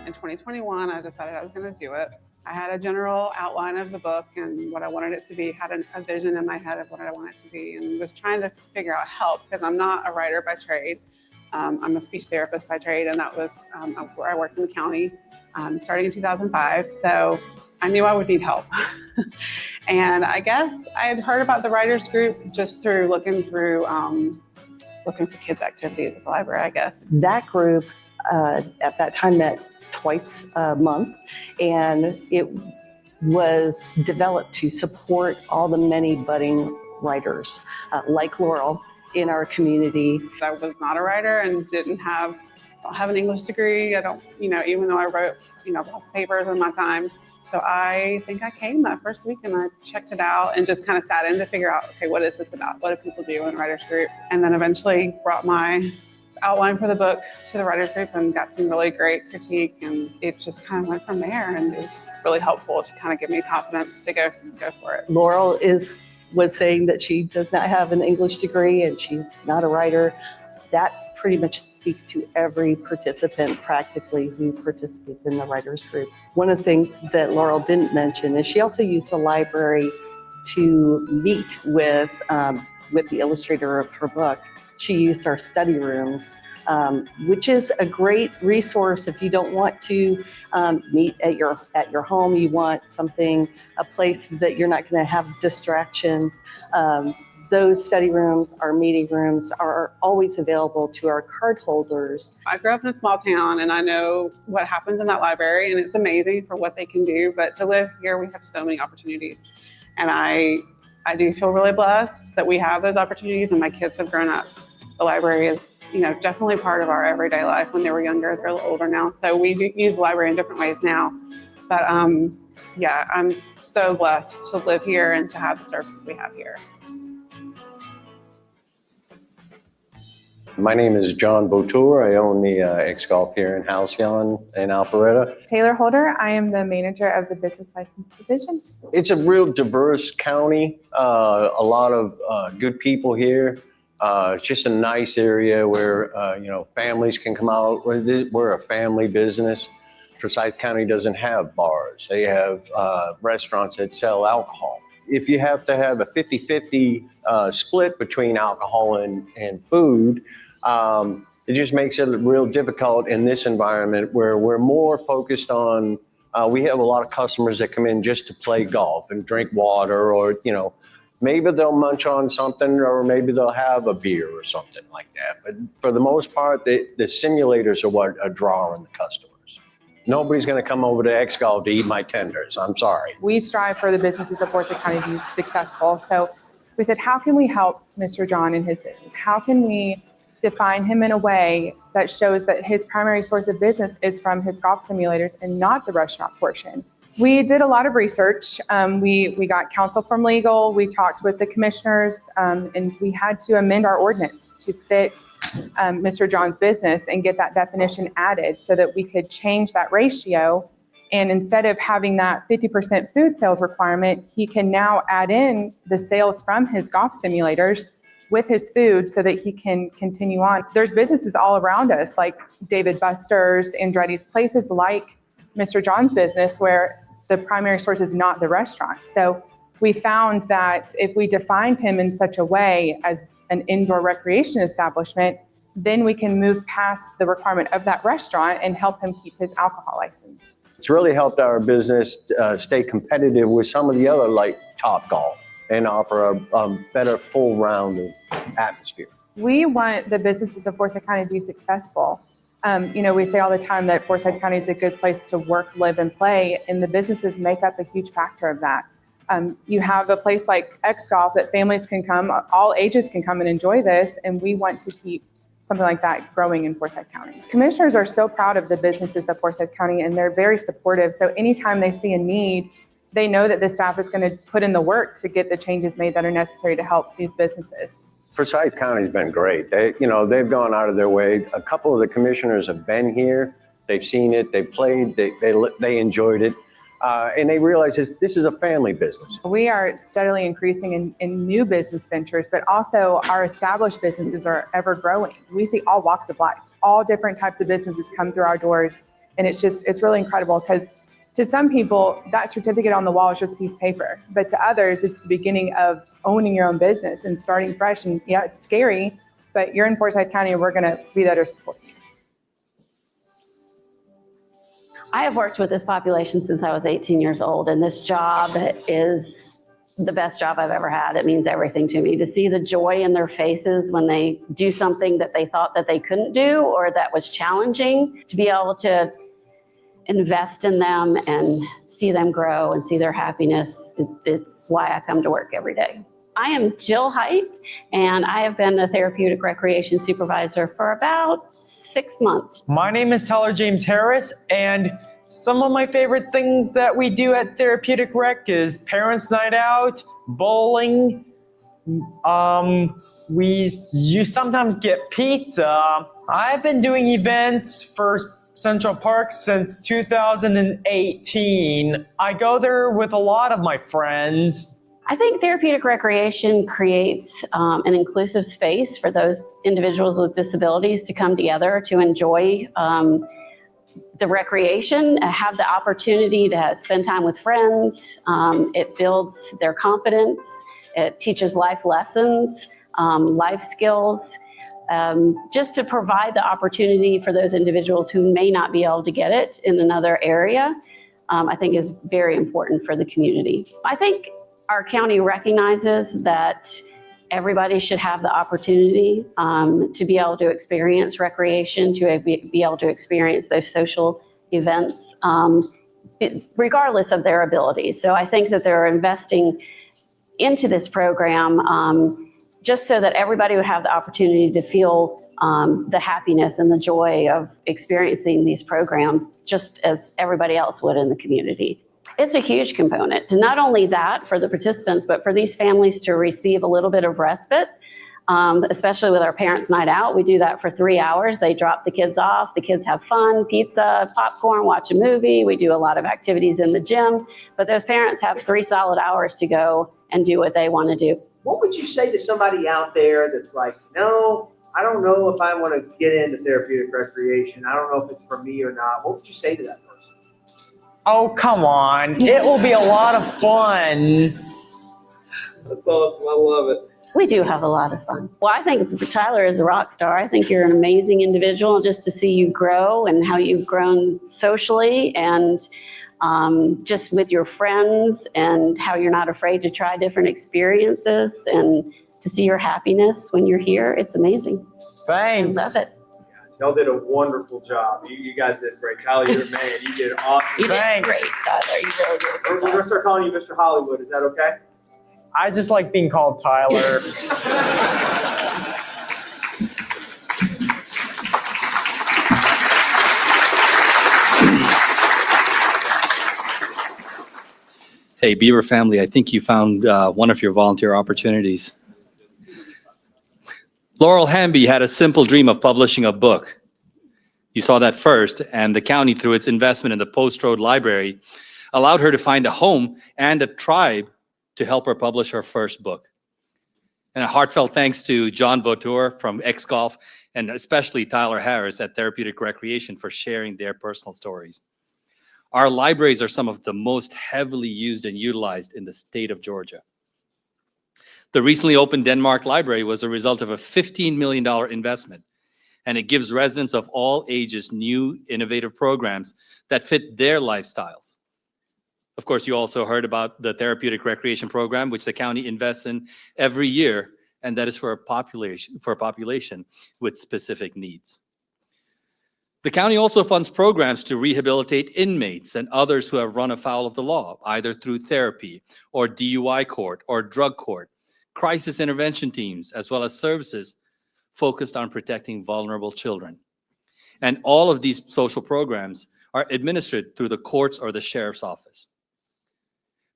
In 2021, I decided I was going to do it. I had a general outline of the book and what I wanted it to be, had a vision in my head of what I wanted it to be, and was trying to figure out help because I'm not a writer by trade. I'm a speech therapist by trade, and that was where I worked in the county starting in 2005. So I knew I would need help. And I guess I had heard about the writers group just through looking for kids' activities at the library, I guess. That group at that time met twice a month, and it was developed to support all the many budding writers like Laurel in our community. I was not a writer and don't have an English degree. I don't, even though I wrote, lots of papers in my time, So I think I came that first week and I checked it out and just kind of sat in to figure out, okay, what is this about? What do people do in writers group? And then eventually brought my outline for the book to the writers group and got some really great critique, and it just kind of went from there, and it was just really helpful to kind of give me confidence to go for it. Laurel was saying that she does not have an English degree and she's not a writer. That pretty much speaks to every participant practically who participates in the writers group. One of the things that Laurel didn't mention is she also used the library to meet with the illustrator of her book. She used our study rooms, which is a great resource if you don't want to meet at your home. You want a place that you're not going to have distractions. Those study rooms, our meeting rooms, are always available to our card holders. I grew up in a small town and I know what happens in that library, and it's amazing for what they can do, but to live here, we have so many opportunities. And I do feel really blessed that we have those opportunities and my kids have grown up. The library is, definitely part of our everyday life. When they were younger, they're a little older now. So we do use the library in different ways now. But yeah, I'm so blessed to live here and to have the services we have here. My name is John Botour. I own the X-Golf here in Halcyon in Alpharetta. Taylor Holder. I am the manager of the Business License Division. It's a real diverse county. A lot of good people here. It's just a nice area where families can come out. We're a family business. Forsyth County doesn't have bars. They have restaurants that sell alcohol. If you have to have a 50-50 split between alcohol and food, it just makes it real difficult in this environment where we're more focused on, we have a lot of customers that come in just to play golf and drink water, or, maybe they'll munch on something, or maybe they'll have a beer or something like that. But for the most part, the simulators are what are drawing the customers. Nobody's going to come over to X-Golf to eat my tenders. I'm sorry. We strive for the businesses of Forsyth County to be successful. So we said, how can we help Mr. John in his business? How can we define him in a way that shows that his primary source of business is from his golf simulators and not the restaurant portion? We did a lot of research. We got counsel from legal. We talked with the commissioners, and we had to amend our ordinance to fit Mr. John's business and get that definition added so that we could change that ratio. And instead of having that 50% food sales requirement, he can now add in the sales from his golf simulators with his food so that he can continue on. There's businesses all around us like David Buster's, Andretti's, places like Mr. John's business where the primary source is not the restaurant. So we found that if we defined him in such a way as an indoor recreation establishment, then we can move past the requirement of that restaurant and help him keep his alcohol license. It's really helped our business stay competitive with some of the other like Topgolf and offer a better full round atmosphere. We want the businesses of Forsyth County to be successful. We say all the time that Forsyth County is a good place to work, live, and play, and the businesses make up a huge factor of that. You have a place like X-Golf that families can come, all ages can come and enjoy this, and we want to keep something like that growing in Forsyth County. Commissioners are so proud of the businesses of Forsyth County, and they're very supportive. So anytime they see a need, they know that the staff is going to put in the work to get the changes made that are necessary to help these businesses. Forsyth County's been great. They've gone out of their way. A couple of the commissioners have been here. They've seen it. They played. They enjoyed it. And they realize this is a family business. We are steadily increasing in new business ventures, but also our established businesses are ever growing. We see all walks of life, all different types of businesses come through our doors. And it's really incredible because to some people, that certificate on the wall is just a piece of paper. But to others, it's the beginning of owning your own business and starting fresh. And yeah, it's scary, but you're in Forsyth County and we're going to be there to support you. I have worked with this population since I was 18 years old, and this job is the best job I've ever had. It means everything to me to see the joy in their faces when they do something that they thought that they couldn't do or that was challenging, to be able to invest in them and see them grow and see their happiness. It's why I come to work every day. I am Jill Height, and I have been the therapeutic recreation supervisor for about 6 months. My name is Tyler James Harris, and Some of my favorite things that we do at Therapeutic Rec is parents' night out, bowling. You sometimes get pizza. I've been doing events for Central Park since 2018. I go there with a lot of my friends. I think therapeutic recreation creates an inclusive space for those individuals with disabilities to come together to enjoy the recreation, have the opportunity to spend time with friends. It builds their confidence. It teaches life lessons, life skills, just to provide the opportunity for those individuals who may not be able to get it in another area, I think is very important for the community. I think our county recognizes that everybody should have the opportunity to be able to experience recreation, to be able to experience those social events, regardless of their abilities. So I think that they're investing into this program just so that everybody would have the opportunity to feel the happiness and the joy of experiencing these programs just as everybody else would in the community. It's a huge component. Not only that for the participants, but for these families to receive a little bit of respite, especially with our parents' night out. We do that for 3 hours. They drop the kids off. The kids have fun, pizza, popcorn, watch a movie. We do a lot of activities in the gym. But those parents have 3 solid hours to go and do what they want to do. What would you say to somebody out there that's like, no, I don't know if I want to get into therapeutic recreation. I don't know if it's for me or not. What would you say to that person? Oh, come on. It will be a lot of fun. That's awesome. I love it. We do have a lot of fun. Well, I think Tyler is a rock star. I think you're an amazing individual, just to see you grow and how you've grown socially and just with your friends, and how you're not afraid to try different experiences, and to see your happiness when you're here. It's amazing. Thanks. I love it. Y'all did a wonderful job. You guys did great. Tyler, you're a man. You did awesome. You did great, Tyler. You really did. We're going to start calling you Mr. Hollywood. Is that okay? I just like being called Tyler. Hey, Beaver family, I think you found one of your volunteer opportunities. Laurel Hamby had a simple dream of publishing a book. You saw that first, and the county, through its investment in the Post Road Library, allowed her to find a home and a tribe to help her publish her first book. And a heartfelt thanks to John Vautour from X-Golf, and especially Tyler Harris at Therapeutic Recreation for sharing their personal stories. Our libraries are some of the most heavily used and utilized in the state of Georgia. The recently opened Denmark Library was a result of a $15 million investment, and it gives residents of all ages new, innovative programs that fit their lifestyles. Of course, you also heard about the Therapeutic Recreation Program, which the county invests in every year, and that is for a population with specific needs. The county also funds programs to rehabilitate inmates and others who have run afoul of the law, either through therapy or DUI court or drug court, crisis intervention teams, as well as services focused on protecting vulnerable children. And all of these social programs are administered through the courts or the sheriff's office.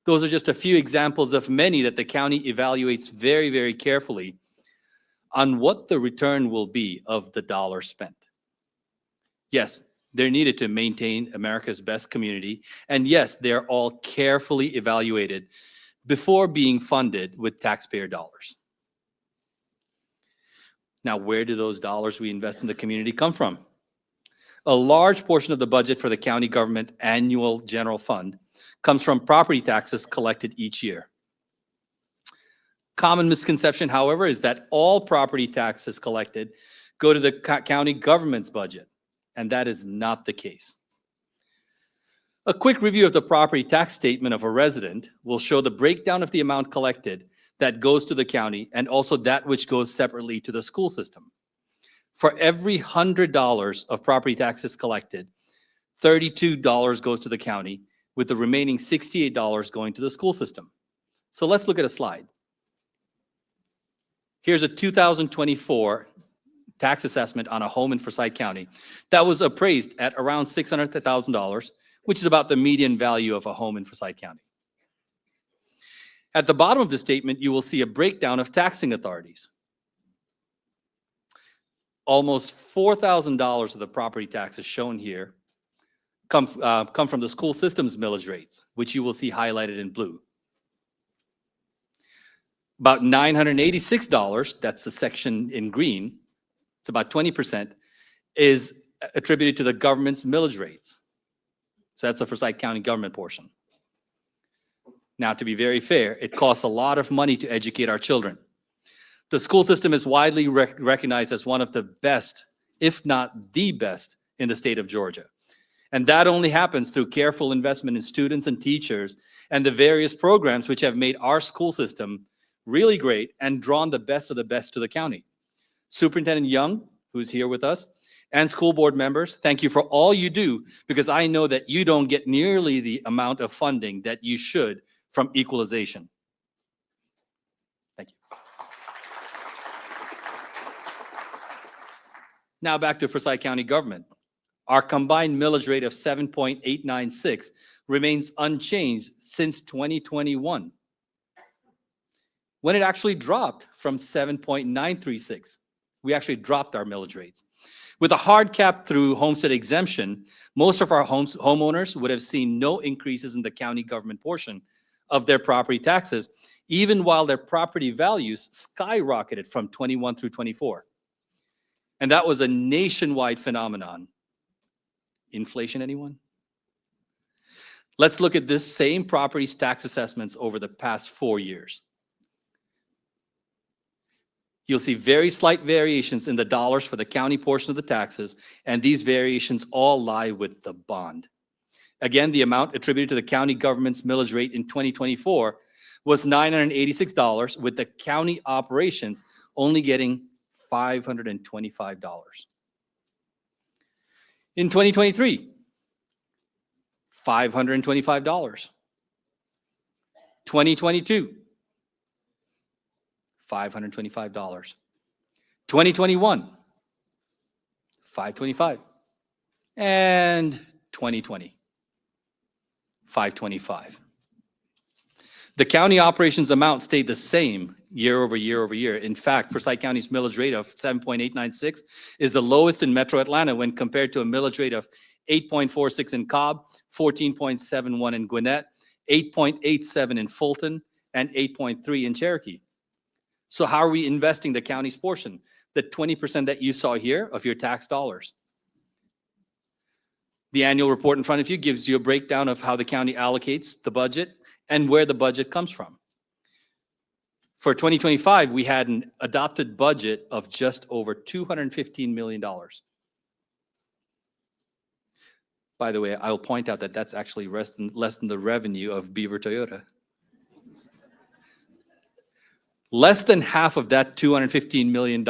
Those are just a few examples of many that the county evaluates very, very carefully on what the return will be of the dollar spent. Yes, they're needed to maintain America's best community. And yes, they're all carefully evaluated before being funded with taxpayer dollars. Now, where do those dollars we invest in the community come from? A large portion of the budget for the county government annual general fund comes from property taxes collected each year. Common misconception, however, is that all property taxes collected go to the county government's budget, and that is not the case. A quick review of the property tax statement of a resident will show the breakdown of the amount collected that goes to the county, and also that which goes separately to the school system. For every $100 of property taxes collected, $32 goes to the county, with the remaining $68 going to the school system. So let's look at a slide. Here's a 2024 tax assessment on a home in Forsyth County that was appraised at around $600,000 which is about the median value of a home in Forsyth County. At the bottom of the statement, you will see a breakdown of taxing authorities. Almost $4,000 of the property taxes shown here come from the school system's millage rates, which you will see highlighted in blue. About $986, that's the section in green, it's about 20%, is attributed to the government's millage rates. So that's the Forsyth County government portion. Now, to be very fair, it costs a lot of money to educate our children. The school system is widely recognized as one of the best, if not the best, in the state of Georgia. And that only happens through careful investment in students and teachers and the various programs which have made our school system really great and drawn the best of the best to the county. Superintendent Young, who's here with us, and school board members, thank you for all you do, because I know that you don't get nearly the amount of funding that you should from equalization. Thank you. Now back to Forsyth County government. Our combined millage rate of 7.896 remains unchanged since 2021, when it actually dropped from 7.936. We actually dropped our millage rates. With a hard cap through homestead exemption, most of our homeowners would have seen no increases in the county government portion of their property taxes, even while their property values skyrocketed from 21 through 24. And that was a nationwide phenomenon. Inflation, anyone? Let's look at this same property's tax assessments over the past 4 years. You'll see very slight variations in the dollars for the county portion of the taxes, and these variations all lie with the bond. Again, the amount attributed to the county government's millage rate in 2024 was $986, with the county operations only getting $525. In 2023, $525. 2022, $525. 2021, $525. And 2020, $525. The county operations amount stayed the same year over year over year. In fact, Forsyth County's millage rate of 7.896 is the lowest in Metro Atlanta when compared to a millage rate of 8.46 in Cobb, 14.71 in Gwinnett, 8.87 in Fulton, and 8.3 in Cherokee. So how are we investing the county's portion? The 20% that you saw here of your tax dollars. The annual report in front of you gives you a breakdown of how the county allocates the budget and where the budget comes from. For 2025, we had an adopted budget of just over $215 million. By the way, I will point out that that's actually less than the revenue of Beaver Toyota. Less than half of that $215 million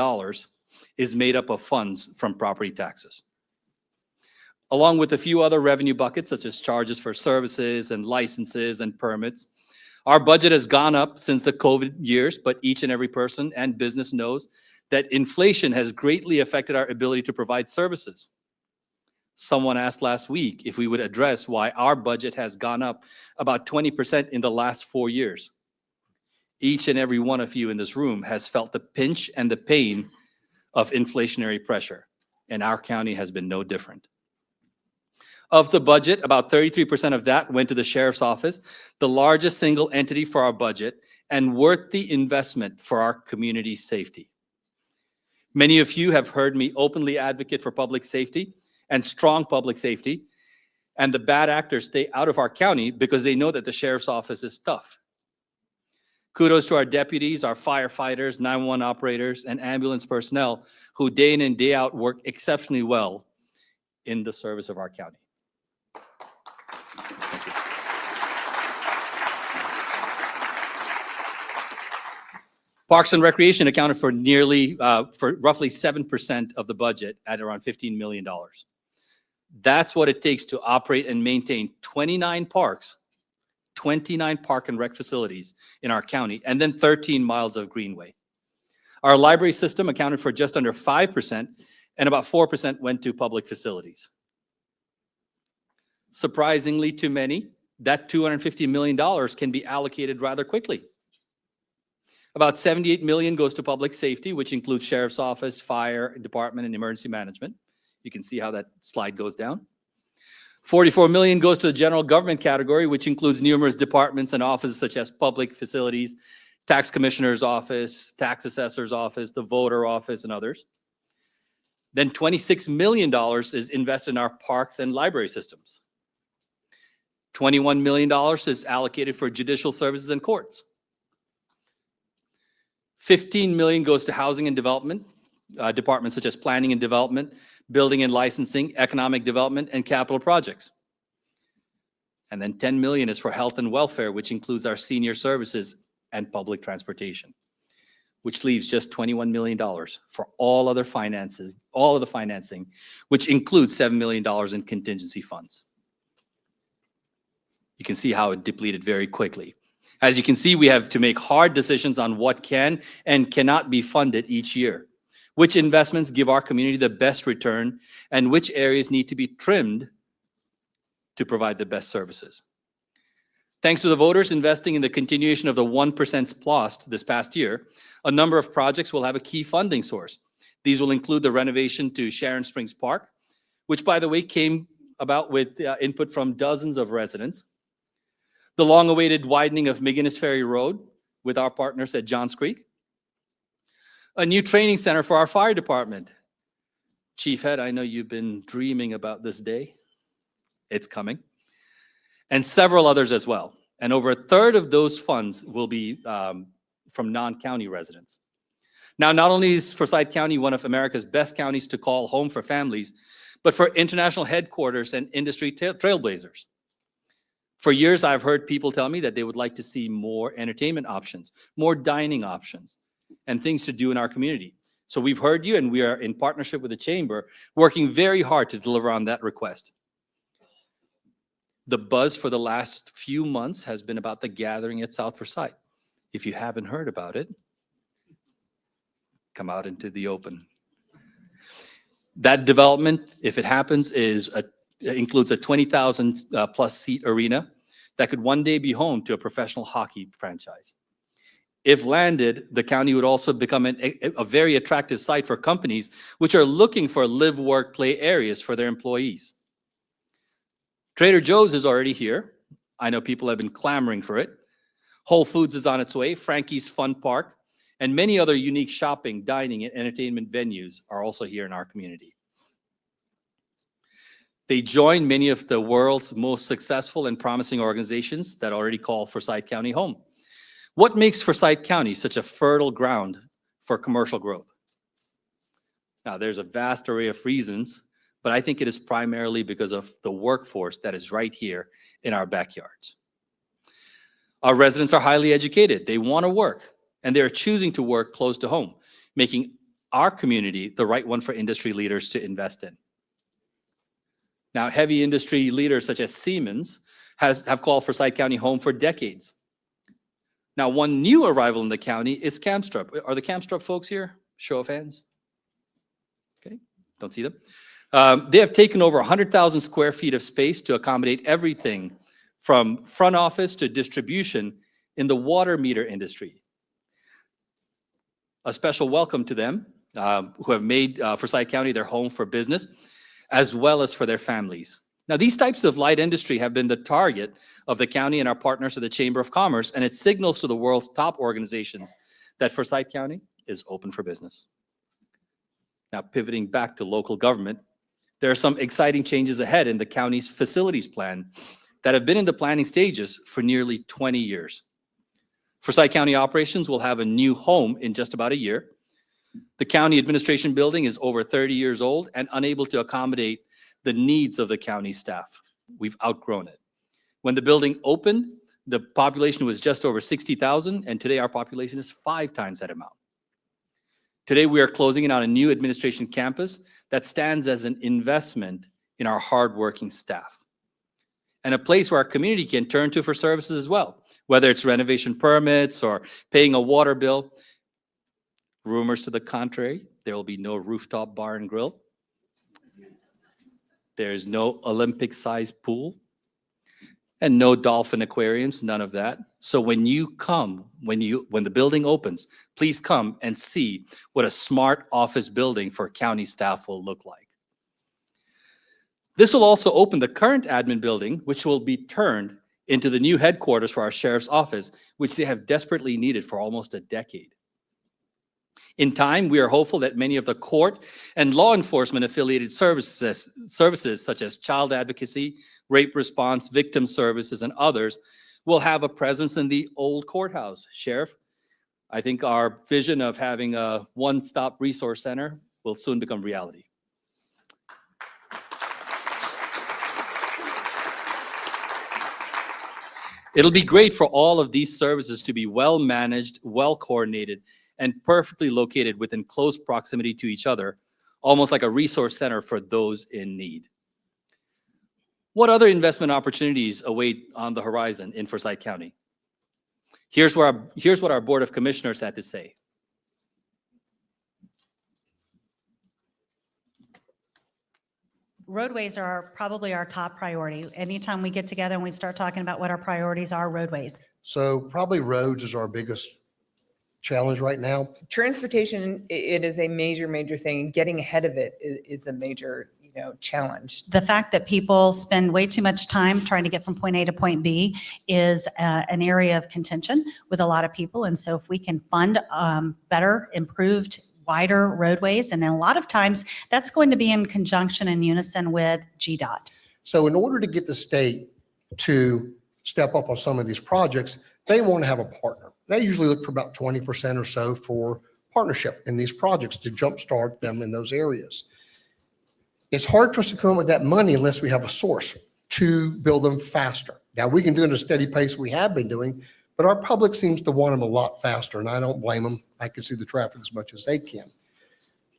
is made up of funds from property taxes, along with a few other revenue buckets such as charges for services and licenses and permits. Our budget has gone up since the COVID years, but each and every person and business knows that inflation has greatly affected our ability to provide services. Someone asked last week if we would address why our budget has gone up about 20% in the last 4 years. Each and every one of you in this room has felt the pinch and the pain of inflationary pressure, and our county has been no different. Of the budget, about 33% of that went to the sheriff's office, the largest single entity for our budget, and worth the investment for our community safety. Many of you have heard me openly advocate for public safety and strong public safety, and the bad actors stay out of our county because they know that the sheriff's office is tough. Kudos to our deputies, our firefighters, 911 operators, and ambulance personnel who day in and day out work exceptionally well in the service of our county. Parks and Recreation accounted for roughly 7% of the budget at around $15 million. That's what it takes to operate and maintain 29 parks, 29 park and rec facilities in our county, and then 13 miles of greenway. Our library system accounted for just under 5%, and about 4% went to public facilities. surprisingly to many, that $250 million can be allocated rather quickly. About 78 million goes to public safety, which includes sheriff's office, fire department, and emergency management. You can see how that slide goes down. 44 million goes to the general government category, which includes numerous departments and offices such as public facilities, tax commissioner's office, tax assessor's office, the voter office, and others. Then $26 million is invested in our parks and library systems. $21 million is allocated for judicial services and courts. 15 million goes to housing and development departments such as planning and development, building and licensing, economic development, and capital projects. And then 10 million is for health and welfare, which includes our senior services and public transportation, which leaves just $21 million for all other finances, all of the financing, which includes $7 million in contingency funds. You can see how it depleted very quickly. As you can see, we have to make hard decisions on what can and cannot be funded each year, which investments give our community the best return, and which areas need to be trimmed to provide the best services. Thanks to the voters investing in the continuation of the 1% SPLOST this past year, a number of projects will have a key funding source. These will include the renovation to Sharon Springs Park, which, by the way, came about with input from dozens of residents. The long-awaited widening of McGinnis Ferry Road with our partners at Johns Creek. A new training center for our fire department. Chief Head, I know you've been dreaming about this day. It's coming. And several others as well. And over a third of those funds will be from non-county residents. Now, not only is Forsyth County one of America's best counties to call home for families, but for international headquarters and industry trailblazers. For years, I've heard people tell me that they would like to see more entertainment options, more dining options, and things to do in our community. So we've heard you, and we are in partnership with the Chamber, working very hard to deliver on that request. The buzz for the last few months has been about the gathering at South Forsyth. If you haven't heard about it, come out into the open. That development, if it happens, includes a 20,000 plus seat arena that could one day be home to a professional hockey franchise. If landed, the county would also become a very attractive site for companies which are looking for live, work, play areas for their employees. Trader Joe's is already here. I know people have been clamoring for it. Whole Foods is on its way. Frankie's Fun Park and many other unique shopping, dining, and entertainment venues are also here in our community. They join many of the world's most successful and promising organizations that already call Forsyth County home. What makes Forsyth County such a fertile ground for commercial growth? Now, there's a vast array of reasons, but I think it is primarily because of the workforce that is right here in our backyards. Our residents are highly educated. They want to work, and they're choosing to work close to home, making our community the right one for industry leaders to invest in. Now, heavy industry leaders such as Siemens have called Forsyth County home for decades. Now, one new arrival in the county is Kamstrup. Are the Kamstrup folks here? Show of hands. Okay, don't see them. They have taken over 100,000 square feet of space to accommodate everything from front office to distribution in the water meter industry. A special welcome to them who have made Forsyth County their home for business, as well as for their families. Now, these types of light industry have been the target of the county and our partners at the Chamber of Commerce, and it signals to the world's top organizations that Forsyth County is open for business. Now, pivoting back to local government, there are some exciting changes ahead in the county's facilities plan that have been in the planning stages for nearly 20 years. Forsyth County operations will have a new home in just about a year. The county administration building is over 30 years old and unable to accommodate the needs of the county staff. We've outgrown it. When the building opened, the population was just over 60,000, and today our population is 5 times that amount. Today we are closing in on a new administration campus that stands as an investment in our hardworking staff, and a place where our community can turn to for services as well, whether it's renovation permits or paying a water bill. Rumors to the contrary, there will be no rooftop bar and grill. There's no Olympic-sized pool And no dolphin aquariums, none of that. So when you come, when the building opens, please come and see what a smart office building for county staff will look like. This will also open the current admin building, which will be turned into the new headquarters for our sheriff's office, which they have desperately needed for almost a decade. In time, we are hopeful that many of the court and law enforcement affiliated services such as child advocacy, rape response, victim services, and others will have a presence in the old courthouse. Sheriff, I think our vision of having a one-stop resource center will soon become reality. It'll be great for all of these services to be well managed, well coordinated, and perfectly located within close proximity to each other, almost like a resource center for those in need. What other investment opportunities await on the horizon in Forsyth County? Here's what our Board of Commissioners had to say. Roadways are probably our top priority. Anytime we get together and we start talking about what our priorities are, roadways. So probably roads is our biggest challenge right now. Transportation, it is a major thing. Getting ahead of it is a major, challenge. The fact that people spend way too much time trying to get from point A to point B is an area of contention with a lot of people. And so if we can fund better, improved, wider roadways, and a lot of times that's going to be in conjunction and unison with GDOT. So in order to get the state to step up on some of these projects, they want to have a partner. They usually look for about 20% or so for partnership in these projects to jumpstart them in those areas. It's hard for us to come up with that money unless we have a source to build them faster. Now, we can do it at a steady pace we have been doing, but our public seems to want them a lot faster, and I don't blame them. I can see the traffic as much as they can.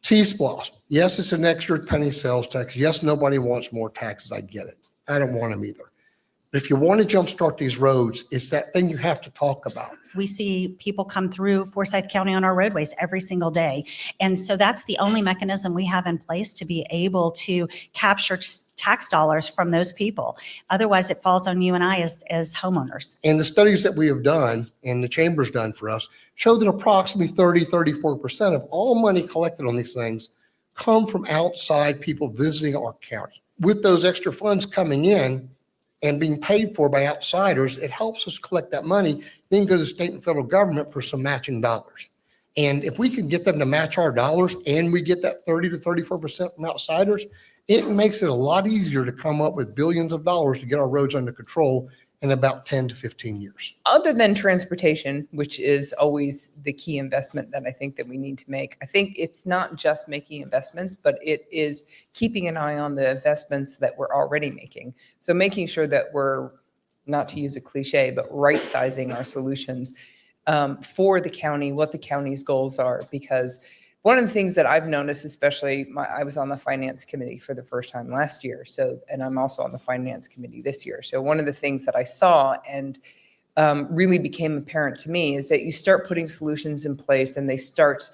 T-Splosh. Yes, it's an extra penny sales tax. Yes, nobody wants more taxes. I get it. I don't want them either. But if you want to jumpstart these roads, it's that thing you have to talk about. We see people come through Forsyth County on our roadways every single day. And so that's the only mechanism we have in place to be able to capture tax dollars from those people. Otherwise, it falls on you and I as homeowners. And the studies that we have done and the chamber's done for us show that approximately 34% of all money collected on these things come from outside people visiting our county. With those extra funds coming in and being paid for by outsiders, it helps us collect that money, then go to the state and federal government for some matching dollars. And if we can get them to match our dollars and we get that 30 to 34% from outsiders, it makes it a lot easier to come up with billions of dollars to get our roads under control in about 10 to 15 years. Other than transportation, which is always the key investment that I think that we need to make, I think it's not just making investments, but it is keeping an eye on the investments that we're already making. So making sure that we're, not to use a cliche, but right-sizing our solutions for the county, what the county's goals are, because one of the things that I've noticed, especially I was on the finance committee for the first time last year. And I'm also on the finance committee this year. So one of the things that I saw and really became apparent to me is that you start putting solutions in place and they start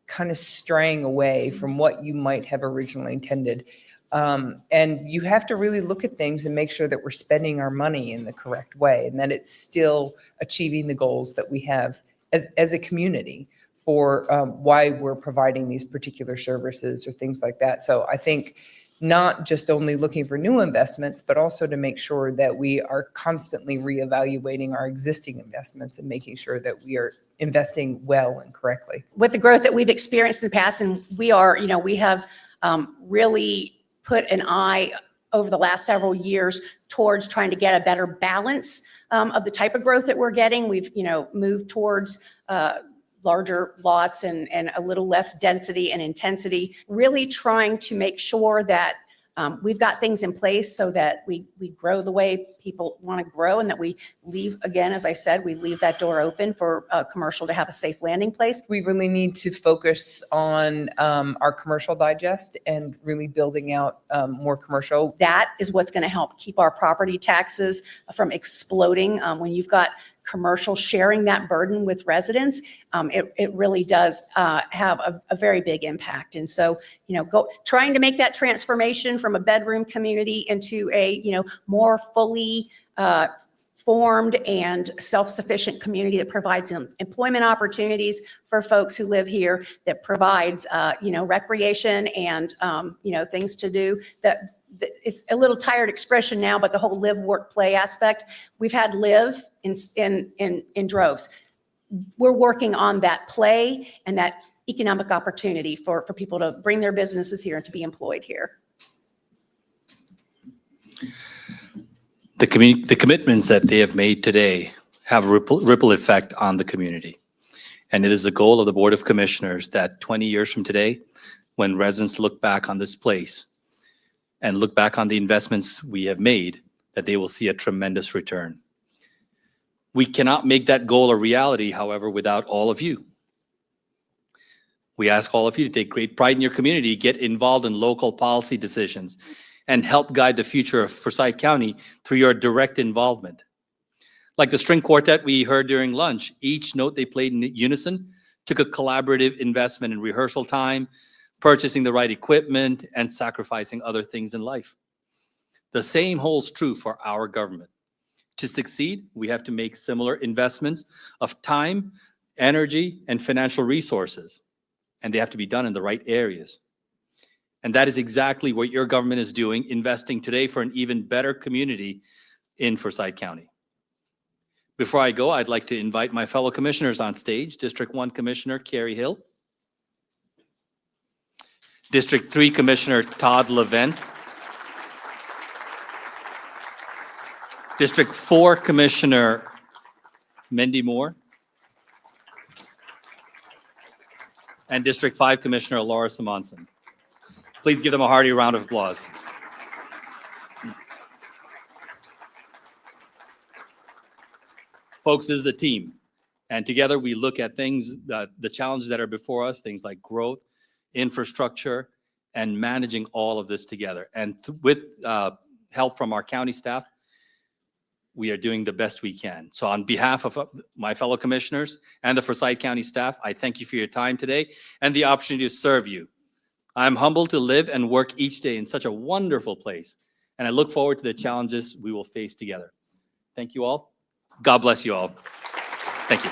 kind of straying away from what you might have originally intended. And you have to really look at things and make sure that we're spending our money in the correct way and that it's still achieving the goals that we have as a community for why we're providing these particular services or things like that. So I think not just only looking for new investments, but also to make sure that we are constantly reevaluating our existing investments and making sure that we are investing well and correctly. With the growth that we've experienced in the past, and we have really put an eye over the last several years towards trying to get a better balance of the type of growth that we're getting. We've, moved towards larger lots and a little less density and intensity, really trying to make sure that we've got things in place so that we grow the way people want to grow and that we leave, again, as I said, we leave that door open for commercial to have a safe landing place. We really need to focus on our commercial digest and really building out more commercial. That is what's going to help keep our property taxes from exploding. When you've got commercial sharing that burden with residents, it really does have a very big impact. And so, trying to make that transformation from a bedroom community into a, more fully formed and self-sufficient community that provides employment opportunities for folks who live here, that provides, recreation and, things to do. That it's a little tired expression now, but the whole live, work, play aspect, we've had live in droves. We're working on that play and that economic opportunity for people to bring their businesses here and to be employed here. The commitments that they have made today have a ripple effect on the community. And it is the goal of the Board of Commissioners that 20 years from today, when residents look back on this place and look back on the investments we have made, that they will see a tremendous return. We cannot make that goal a reality, however, without all of you. We ask all of you to take great pride in your community, get involved in local policy decisions, and help guide the future of Forsyth County through your direct involvement. Like the string quartet we heard during lunch, each note they played in unison took a collaborative investment in rehearsal time, purchasing the right equipment, and sacrificing other things in life. The same holds true for our government. To succeed, we have to make similar investments of time, energy, and financial resources, and they have to be done in the right areas. And that is exactly what your government is doing, investing today for an even better community in Forsyth County. Before I go, I'd like to invite my fellow commissioners on stage. District 1 Commissioner Carrie Hill. District 3 Commissioner Todd Levent. District 4 Commissioner Mindy Moore. And District 5 Commissioner Laura Simonson. Please give them a hearty round of applause. Folks, this is a team, and together we look at things, the challenges that are before us, things like growth, infrastructure, and managing all of this together. And with help from our county staff, we are doing the best we can. So on behalf of my fellow commissioners and the Forsyth County staff, I thank you for your time today and the opportunity to serve you. I'm humbled to live and work each day in such a wonderful place, and I look forward to the challenges we will face together. Thank you all. God bless you all. Thank you.